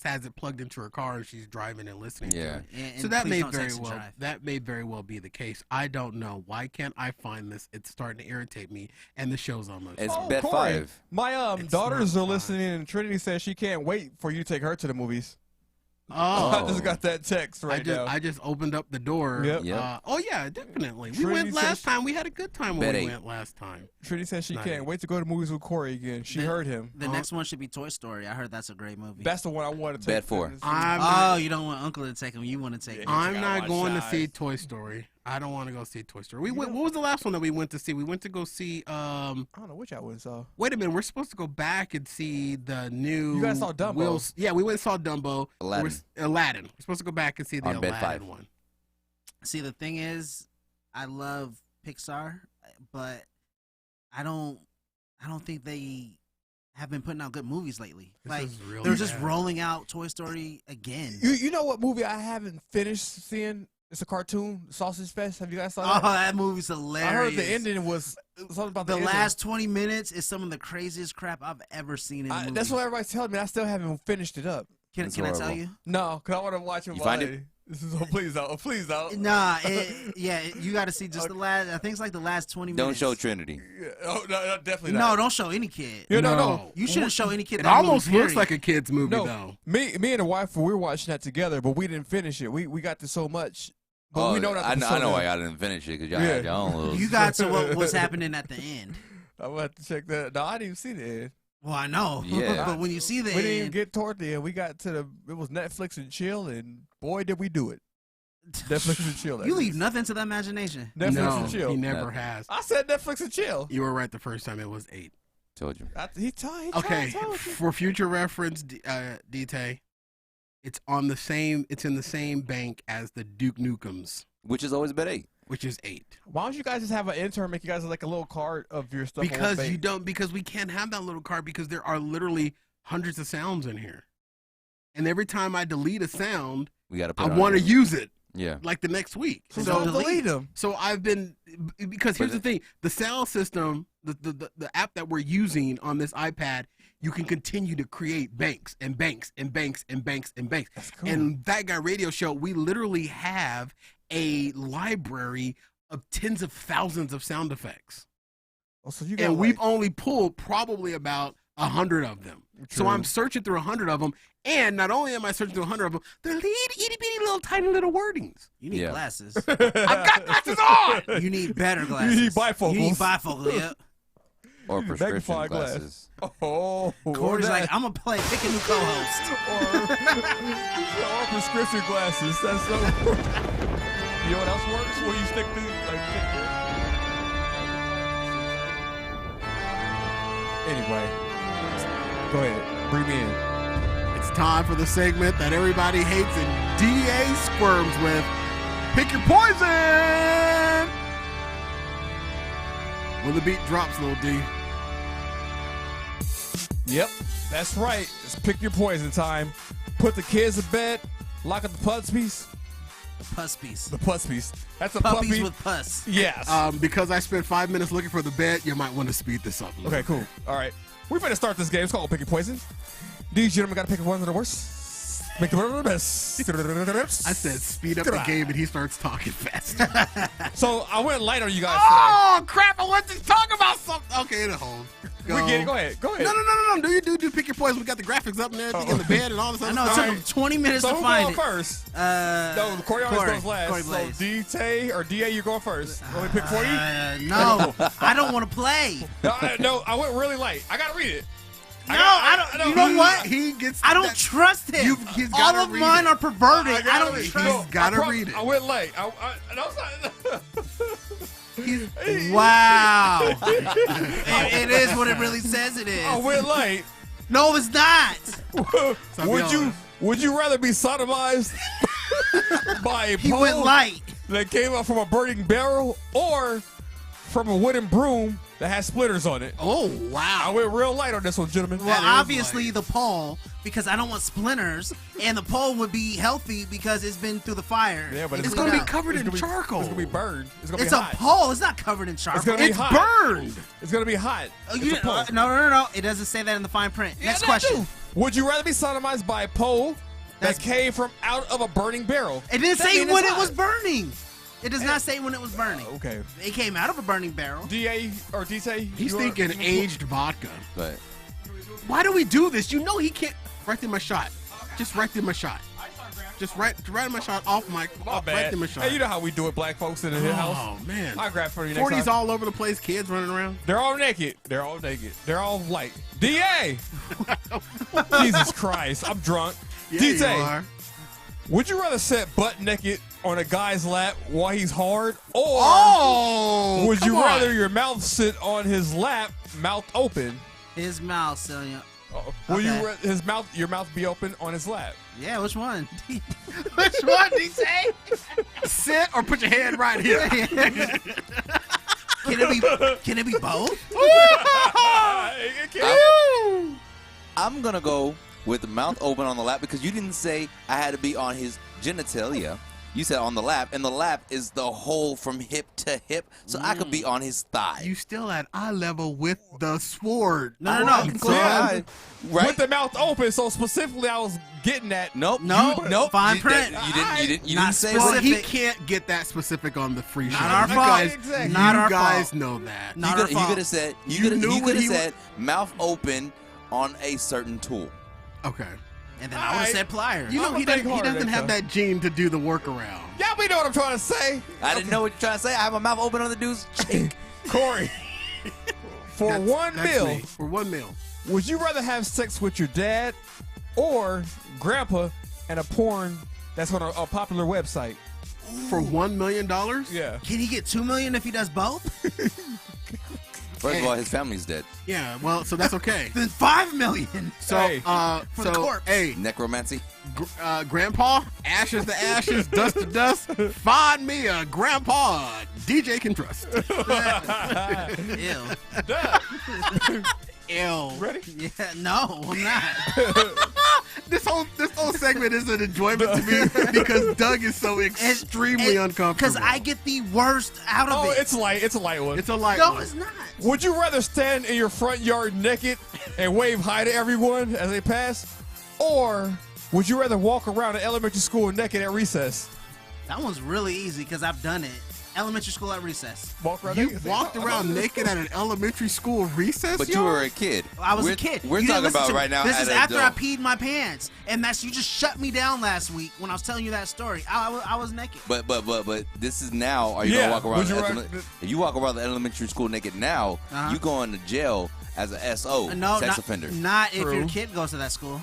has it plugged into her car and she's driving and listening to it. And so that please may don't text and drive. that may very well be the case. I don't know. Why can't I find this? It's starting to irritate me and the show's almost. It's Oh, bet Corey, 5. My It's daughters not are listening, and Trinity says she can't wait for you to take her to the movies. Oh, I just got that text now. I just opened up the door. Yep. Oh yeah, definitely. We Trinity went last says- time. We had a good time when we went last time. Trinity says she Not can't eight. wait to go to movies with Corey again. She heard him. The next one should be Toy Story. I heard that's a great movie. That's the one I wanted to Bet take. 4. Oh, you don't want Uncle to take him. You want to take him. I'm not going to see Toy Story. I don't want to go see Toy Story. What was the last one that we went to see? We went to go see. I don't know which I went saw. Wait a minute, we're supposed to go back and see the new. You guys saw Dumbo? Yeah, we went and saw Dumbo. Aladdin. We're supposed to go back and see the On bed Aladdin 5. one. See, the thing is, I love Pixar, but I don't think they have been putting out good movies lately. Really they're just rolling out Toy Story again. You know what movie I haven't finished seeing? It's a cartoon, Sausage Fest. Have you guys saw that? Oh, that movie's hilarious. I heard the ending was something about the ending. last 20 minutes is some of the craziest crap I've ever seen in a movie. That's what everybody's telling me. I still haven't finished it up. Can I tell you? No, because I want to watch it. You find it? Please don't. Nah, you got to see just the last. I think it's like the last 20 minutes. Don't show Trinity. Oh no, definitely No, not. don't show any kid. Yeah, no. You shouldn't show any kid. It that almost movie, looks period. like a kid's movie, though. Me and the wife, we were watching that together, but we didn't finish it. We got to so much. But we know that I know why y'all didn't finish it because y'all had your own little. You got to what's happening at the end. I'm going to have to check that. No, I didn't even see the end. Well, I know. Yeah. But when you see the we end, didn't even get toward the end. We got to it was Netflix and chill, and boy, did we do it. Netflix and chill. You leave nothing to the imagination. Netflix and chill. He never has. I said Netflix and chill. You were right the first time. It was 8. Told you. He told you. For future reference, DT, it's in the same bank as the Duke Nukems, Which has always been 8. which is 8. Why don't you guys just have an intern make you guys like a little card of your stuff? Because we can't have that little card because there are literally hundreds of sounds in here, and every time I delete a sound, We got to. I want to use it. Yeah. Like the next week. So delete them. So I've been because here's the thing: the sound system, the app that we're using on this iPad, you can continue to create banks and banks and banks and banks and banks. That's cool. And That Guy Radio Show, we literally have a library of tens of thousands of sound effects. Oh, so you got And we've only pulled probably about 100 of them. True. So I'm searching through 100 of them, and not only am I searching through 100 of them, they're itty bitty little tiny little wordings. You need glasses. I've got glasses on. You need better glasses. You need bifocals. You need bifocals, yep. Or prescription Magnifying glasses. Oh, Corey's like, I'm gonna pick a new co-host. or prescription glasses. That's so. You know what else works? When you stick Anyway, go ahead. Bring me in. It's time for the segment that everybody hates and DA squirms with. Pick your poison! When the beat drops, little D. Yep, that's right. It's pick your poison time. Put the kids to bed. Lock up the puppies. Puspies. The puppies. That's a Puppies puppy. with pus. Yes. Because I spent 5 minutes looking for the bed, you might want to speed this up a little. Okay, cool. All right. We're going to start this game. It's called Pick Your Poison. These gentlemen got to pick one of the worst. Make the one of the best. I said speed up the game, and he starts talking fast. So I went light on you guys Oh, crap. I want to talk about something. Okay, it'll hold. today. We get it. Go ahead. Go ahead. No. Do pick your poison. We got the graphics up and everything in the bed and all this I other know, it stuff. took him 20 minutes So to who find going it. first? No, Corey always goes last. Corey So Blaze. D-Tay or DA, you're going first. You want me to pick for you? No, I don't want to play. No, I went really light. I got to read it. I don't. You know what? He gets. I don't trust him. He's All gotta of read mine it. are perverted. I don't He's trust. gotta read it. I went light. Wow. it is what it really says it is. I went light. No, it's not. Would you rather be sodomized by a He went pole light. that came out from a burning barrel or from a wooden broom that has splitters on it? Oh, I wow. went real light on this one, gentlemen. Well, obviously the pole, because I don't want splinters, and the pole would be healthy because it's been through the fire. Yeah, but It's going to be covered in charcoal. It's going to be burned. It's going to It's be a hot. pole. It's not covered in charcoal. It's going to be It's hot. burned. It's going to be hot. It's a pole. No. It doesn't say that in the fine print. Next question. Would you rather be sodomized by a pole that came from out of a burning barrel? It didn't That say mean when it's it was hot. burning. It does not say when it was burning. Okay. It came out of a burning barrel. DA or DT? He's thinking aged vodka. But Why do we do this? You know he can't. Right through my shot. Just right through my shot. Just right my shot off my. My bad. Right through my shot. Hey, you know how we do it, black folks in the house. Oh man. I'll grab for you next 40s time. all over the place. Kids running around. They're all naked. They're all naked. They're all light. DA! Jesus Christ. I'm drunk. Yeah, you DT, are. would you rather sit butt naked on a guy's lap while he's hard, or would you rather your mouth sit on his lap, mouth open? His mouth, Celia. Will your mouth be open on his lap? Yeah, which one? Which one, DJ? Sit or put your hand right here. Can it be both? I'm gonna go with the mouth open on the lap because you didn't say I had to be on his genitalia. You said on the lap, and the lap is the hole from hip to hip, so I could be on his thigh. You still at eye level with the sword. No. Right? With the mouth open, so specifically I was getting at. Nope. Fine print. You didn't say Well, specific. he can't get that specific on the free show. Not our fault. Exactly. Not our You guys fault. know that. He Not our could fault. have said. He You could knew have what he said mouth open on a certain tool. Okay. And then I would have said pliers. You know he doesn't have that gene to do the workaround. Y'all be know what I'm trying to say. I didn't know what you're trying to say. I have my mouth open on the dude's cheek. Corey, for That's $1 me. For $1 million. would you rather have sex with your dad or grandpa and a porn that's on a popular website? For $1 million? Yeah. Can he get $2 million if he does both? First of all, his family's dead. Yeah, well, so that's okay. Then $5 million. So, Hey. For the corpse. hey, Necromancy. Grandpa, ashes to ashes, dust to dust. Find me a grandpa DJ can trust. Ew. Ew. Ready? Yeah, no, I'm not. This whole segment is an enjoyment to me because Doug is so extremely uncomfortable. Because I get the worst out of Oh, it. it's light. It's a light one. It's a light No, one. it's not. Would you rather stand in your front yard naked and wave hi to everyone as they pass? Or would you rather walk around an elementary school naked at recess? That one's really easy because I've done it. Elementary school at recess. Walk around You naked? walked around naked at an elementary school recess? But you y'all? were a kid. I was We're- a kid. We're You didn't talking listen about to me. right now. This is at after I adult. peed my pants, and you just shut me down last week when I was telling you that story. I was naked. But this is now. Are you Yeah, gonna walk around? would you If you walk around the elementary school naked now, you going to jail as an SO, No, sex not, offender. not if True. your kid goes to that school.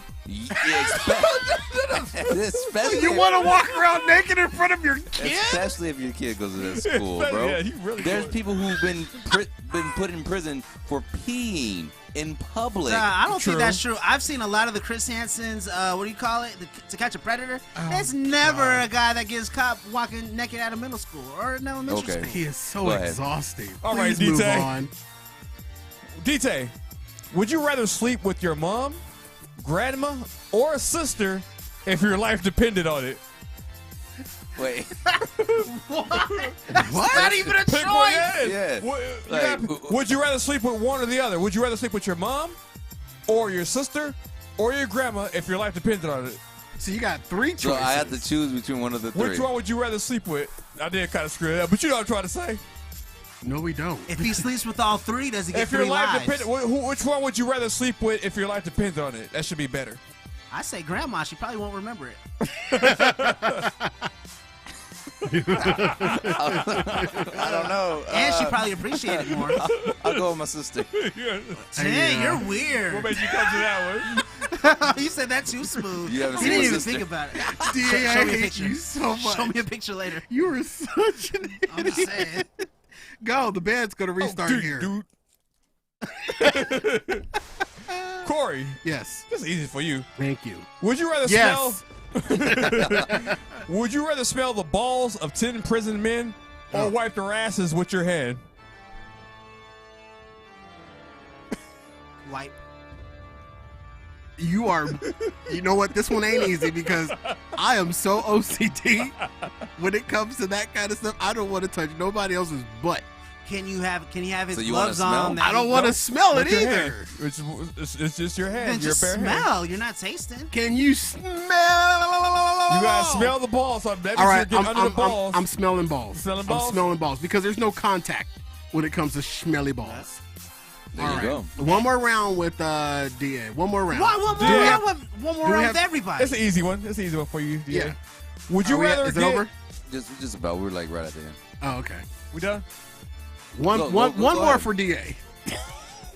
Especially, You want to walk around naked in front of your kid? especially if your kid goes to that school, bro. Yeah, you really There's would. people who've been put in prison for peeing in public. Nah, I don't True. think that's true. I've seen a lot of the Chris Hansen's, what do you call it? To Catch a Predator. There's never a guy that gets caught walking naked out of middle school or an elementary Okay. school. He is so Go ahead. exhausting. All right, Please move DT. on. DT, would you rather sleep with your mom, grandma, or sister if your life depended on it? Wait, What? Not even a Pick one. choice. Yeah. Would you rather sleep with one or the other? Would you rather sleep with your mom, or your sister, or your grandma if your life depended on it? So you got three choices. so I have to choose between one of the three. Which one would you rather sleep with? I did kind of screw it up, but you know what I'm trying to say. No, we don't. If he sleeps with all three, does he get If your three life lives? depended, which one would you rather sleep with if your life depended on it? That should be better. I say grandma. She probably won't remember it. I don't know. And she probably appreciate it more. I'll go with my sister. Dang, you're weird. What made you come to that one? You said that too smooth. You haven't He seen didn't my even sister? think about it. DA, Show I me a hate picture. you so much. Show me a picture later. You are such an idiot. I'm just saying. Go, the band's going to restart here. Dude. Corey, Yes. this is easy for you. Thank you. Would you rather Yes. smell? Would you rather smell the balls of 10 imprisoned men or wipe their asses with your hand? Wipe. You are, you know what? This one ain't easy because I am so OCD when it comes to that kind of stuff. I don't want to touch nobody else's butt. Can he have his So you wanna gloves smell? on? that I don't he- want to smell it With your either. hand. It's just your hand. Then Your just bare hand. smell. You're not tasting. Can you smell? You You gotta smell the balls. So that means All you're right, getting under the balls. I'm smelling balls. Smelling balls? I'm smelling balls because there's no contact when it comes to smelly balls. There All you right. go. One more round with DA. One more round. One more Do we have- round with, one more do we round have- with everybody. It's an easy one. It's an easy one for you. Yeah. Would you Are we at- rather is it get? over? Just about. We're like right at the end. Oh, okay. We done? One Go more ahead. for DA.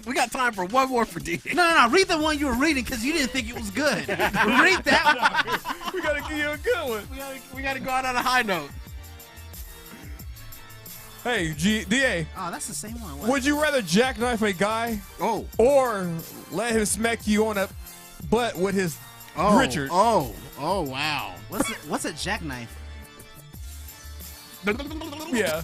We got time for one more for DA. No. Read the one you were reading because you didn't think it was good. Read that one. We gotta give you a good one. We gotta go out on a high note. Hey, DA. Oh, that's the same one. What? Would you rather jackknife a guy? Or let him smack you on the butt with his Richard? Oh, wow. What's a jackknife? Yeah.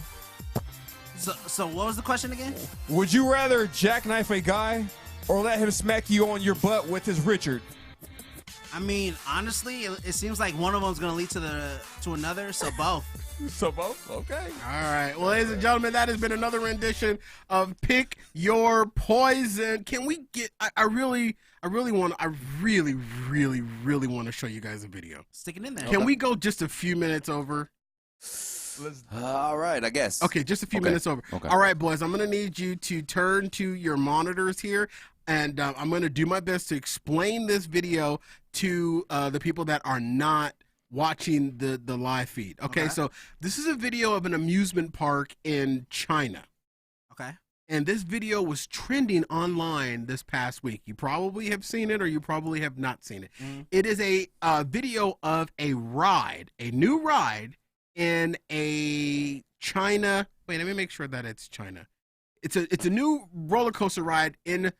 So what was the question again? Would you rather jackknife a guy or let him smack you on your butt with his Richard? I mean, honestly, it seems like one of them's gonna lead to another, so both. So both? Okay. All right. Well, ladies and gentlemen, that has been another rendition of Pick Your Poison. Can we get? I really want to show you guys a video. Stick it in there. Can we go just a few minutes over? All right, I guess. Okay, just a few minutes over. Okay. All right, boys, I'm going to need you to turn to your monitors here, and I'm going to do my best to explain this video to the people that are not watching the live feed. Okay, so this is a video of an amusement park in China. Okay. And this video was trending online this past week. You probably have seen it or you probably have not seen it. It is a video of a ride, a new ride in a China. Wait, let me make sure that it's China. It's a new roller coaster ride in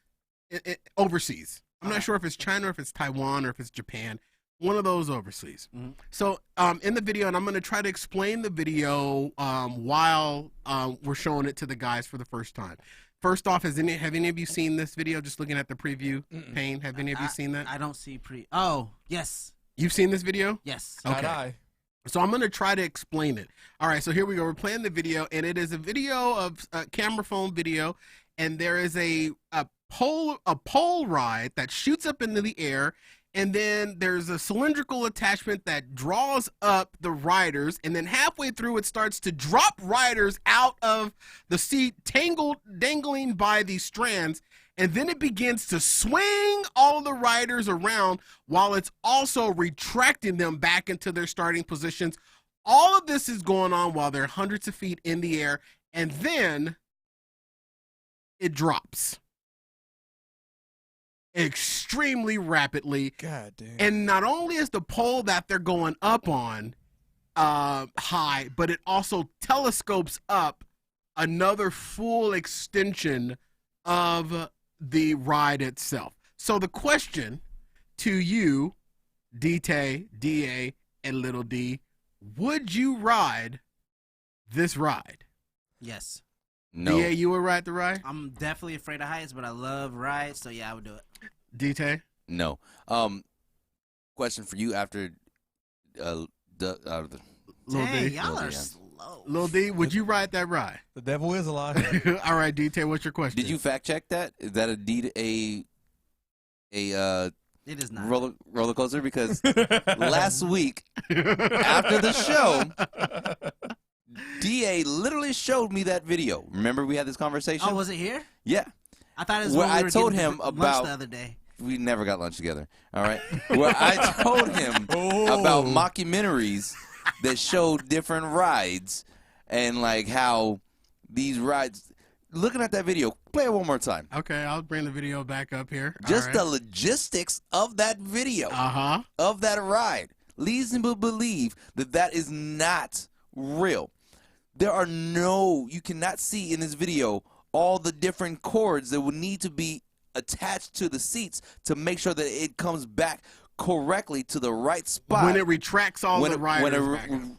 overseas. I'm not sure if it's China or if it's Taiwan or if it's Japan. One of those overseas. So in the video, and I'm going to try to explain the video while we're showing it to the guys for the first time. First off, have any of you seen this video? Just looking at the preview pane, have any of you seen that? I don't see Oh, yes. You've seen this video? Yes. Okay. So I'm going to try to explain it. All right, so here we go. We're playing the video, and it is a video of camera phone video, and there is a pole ride that shoots up into the air. And then there's a cylindrical attachment that draws up the riders, and then halfway through it starts to drop riders out of the seat, dangling by these strands, and then it begins to swing all of the riders around while it's also retracting them back into their starting positions. All of this is going on while they're hundreds of feet in the air, and then it drops extremely rapidly. God damn. And not only is the pole that they're going up on high, but it also telescopes up another full extension of the ride itself. So the question to you, D-Tay, D-A, and Little D, would you ride this ride? Yes. No. D-A, you would ride the ride? I'm definitely afraid of heights, but I love rides, so yeah, I would do it. D-Tay? No. Question for you after Lil Dang, D. y'all are slow. Lil D, would you ride that ride? The devil is a lie. All right, D-Tay, what's your question? Did you fact check that? Is that indeed It is not. roller coaster? Because last week after the show, DA literally showed me that video. Remember we had this conversation? Oh, was it here? Yeah. I thought it was where when we were I told getting him lunch about the other day. We never got lunch together. All right. Where I told him about mockumentaries that showed different rides and like how these rides. Looking at that video, play it one more time. Okay, I'll bring the video back up here. Just the logistics of that video, of that ride, leads me to believe that that is not real. You cannot see in this video all the different cords that would need to be attached to the seats to make sure that it comes back correctly to the right spot. When it retracts all the riders. When it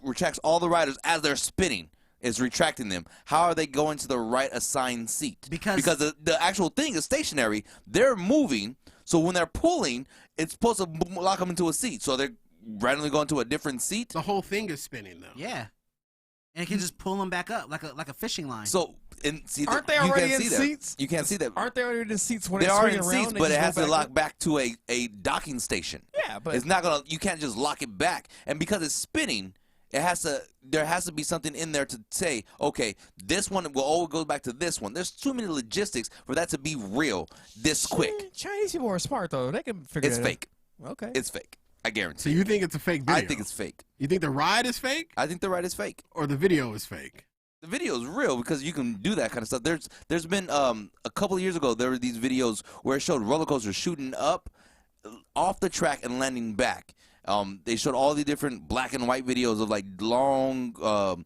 retracts all the riders as they're spinning. Is retracting them. How are they going to the right assigned seat? Because the actual thing is stationary. They're moving, so when they're pulling, it's supposed to lock them into a seat. So they're randomly going to a different seat. The whole thing is spinning, though. Yeah, and it can just pull them back up like a fishing line. So aren't they already in seats? You can't see that. Aren't they already in seats when they it's are swinging in around? seats, but it has to lock back to a docking station. Yeah, but it's not gonna. You can't just lock it back, and because it's spinning. There has to be something in there to say, okay, this one will always go back to this one. There's too many logistics for that to be real this quick. Chinese people are smart, though. They can figure it out. It's fake. Okay. It's fake. I guarantee. So you think it's a fake video? I think it's fake. You think the ride is fake? I think the ride is fake. Or the video is fake? The video is real because you can do that kind of stuff. There's been a couple of years ago, there were these videos where it showed roller coasters shooting up off the track and landing back. They showed all the different black and white videos of like long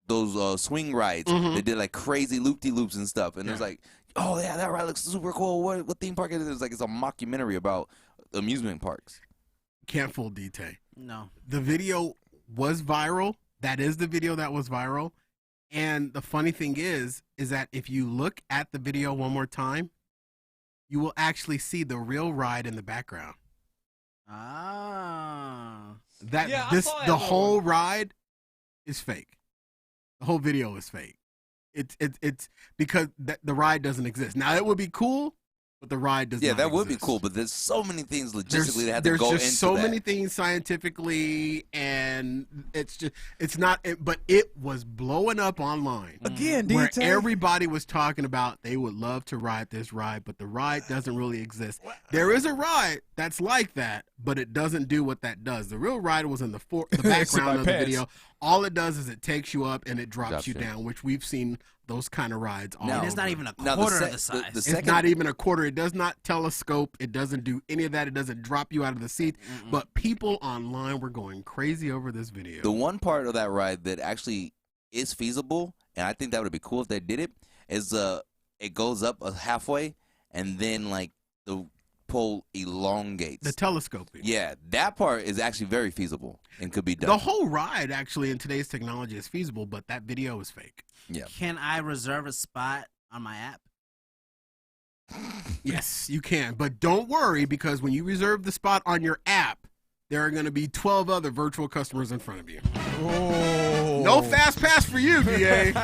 those swing rides. They did like crazy loop-de-loops and stuff, and it was like, oh yeah, that ride looks super cool. What theme park is it? It's like it's a mockumentary about amusement parks. Can't fool DT. No. The video was viral. That is the video that was viral. And the funny thing is that if you look at the video one more time, you will actually see the real ride in the background. Ah. The whole ride is fake. The whole video is fake. It's because the ride doesn't exist. Now it would be cool, but the ride does not that would exist. be cool, but there's so many things logistically that have to go into There's just so many things scientifically, and but it was blowing up online. Again, where DT. everybody was talking about they would love to ride this ride, but the ride doesn't really exist. There is a ride that's like that, but it doesn't do what that does. The real ride was in the background of the video. All it does is it takes you up and it drops you down, which we've seen those kind of rides all And over. it's not even a quarter of the size. It's not even a quarter. It does not telescope. It doesn't do any of that. It doesn't drop you out of the seat. But people online were going crazy over this video. The one part of that ride that actually is feasible, and I think that would be cool if they did it, is it goes up halfway, and then like the pole elongates. The telescoping. Yeah, that part is actually very feasible and could be done. The whole ride actually in today's technology is feasible, but that video is fake. Yeah. Can I reserve a spot on my app? Yes, you can. But don't worry, because when you reserve the spot on your app, there are going to be 12 other virtual customers in front of you. Oh. No fast pass for you, DA.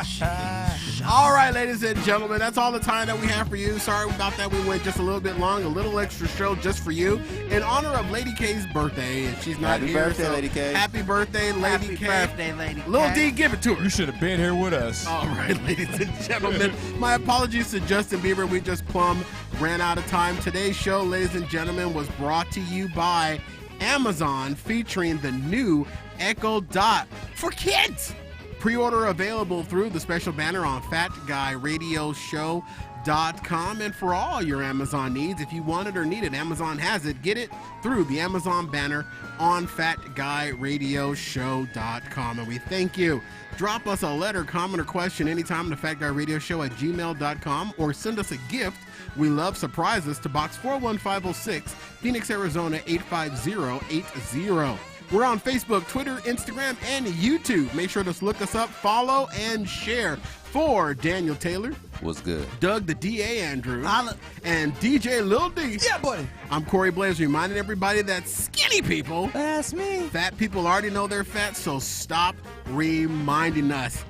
All right, ladies and gentlemen, that's all the time that we have for you. Sorry about that. We went just a little bit long, a little extra show just for you in honor of Lady K's birthday. And she's not Happy here. birthday, Lady K. Happy birthday, Lady Happy K. birthday, Lady Lil K. D, give it to her. You should have been here with us. All right, ladies and gentlemen, my apologies to Justin Bieber. We just plumb ran out of time. Today's show, ladies and gentlemen, was brought to you by Amazon, featuring the new Echo Dot for kids. Pre-order available through the special banner on FatGuyRadioShow.com. And for all your Amazon needs, if you want it or need it, Amazon has it. Get it through the Amazon banner on FatGuyRadioShow.com. And we thank you. Drop us a letter, comment, or question anytime to FatGuyRadioShow@gmail.com, or send us a gift. We love surprises to Box 41506, Phoenix, Arizona 85080. We're on Facebook, Twitter, Instagram, and YouTube. Make sure to look us up, follow, and share. For Daniel Taylor, what's good? Doug the DA Andrew, and DJ Lil D. Yeah, buddy. I'm Corey Blaze, reminding everybody that skinny people, that's me. Fat people already know they're fat, so stop reminding us.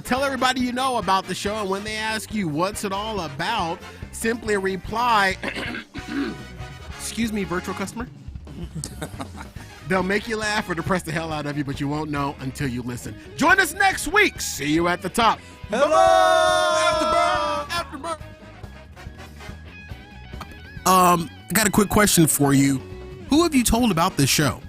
Tell everybody you know about the show, and when they ask you what's it all about, simply reply, excuse me, virtual customer. They'll make you laugh or depress the hell out of you, but you won't know until you listen. Join us next week. See you at the top. Hello! Afterburn! I got a quick question for you. Who have you told about this show?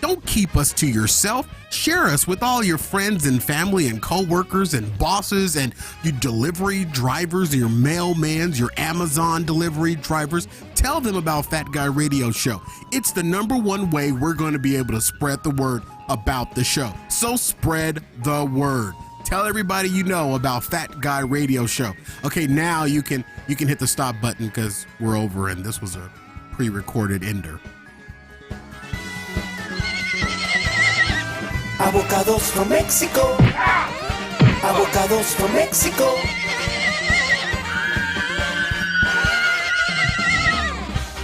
Don't keep us to yourself. Share us with all your friends and family and co-workers and bosses and your delivery drivers, your mailmans, your Amazon delivery drivers. Tell them about Fat Guy Radio Show. It's the #1 way we're going to be able to spread the word about the show. So spread the word. Tell everybody you know about Fat Guy Radio Show. Okay, now you can hit the stop button because we're over and this was a pre-recorded ender. Avocados from Mexico. Avocados from Mexico.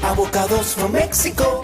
Avocados from Mexico.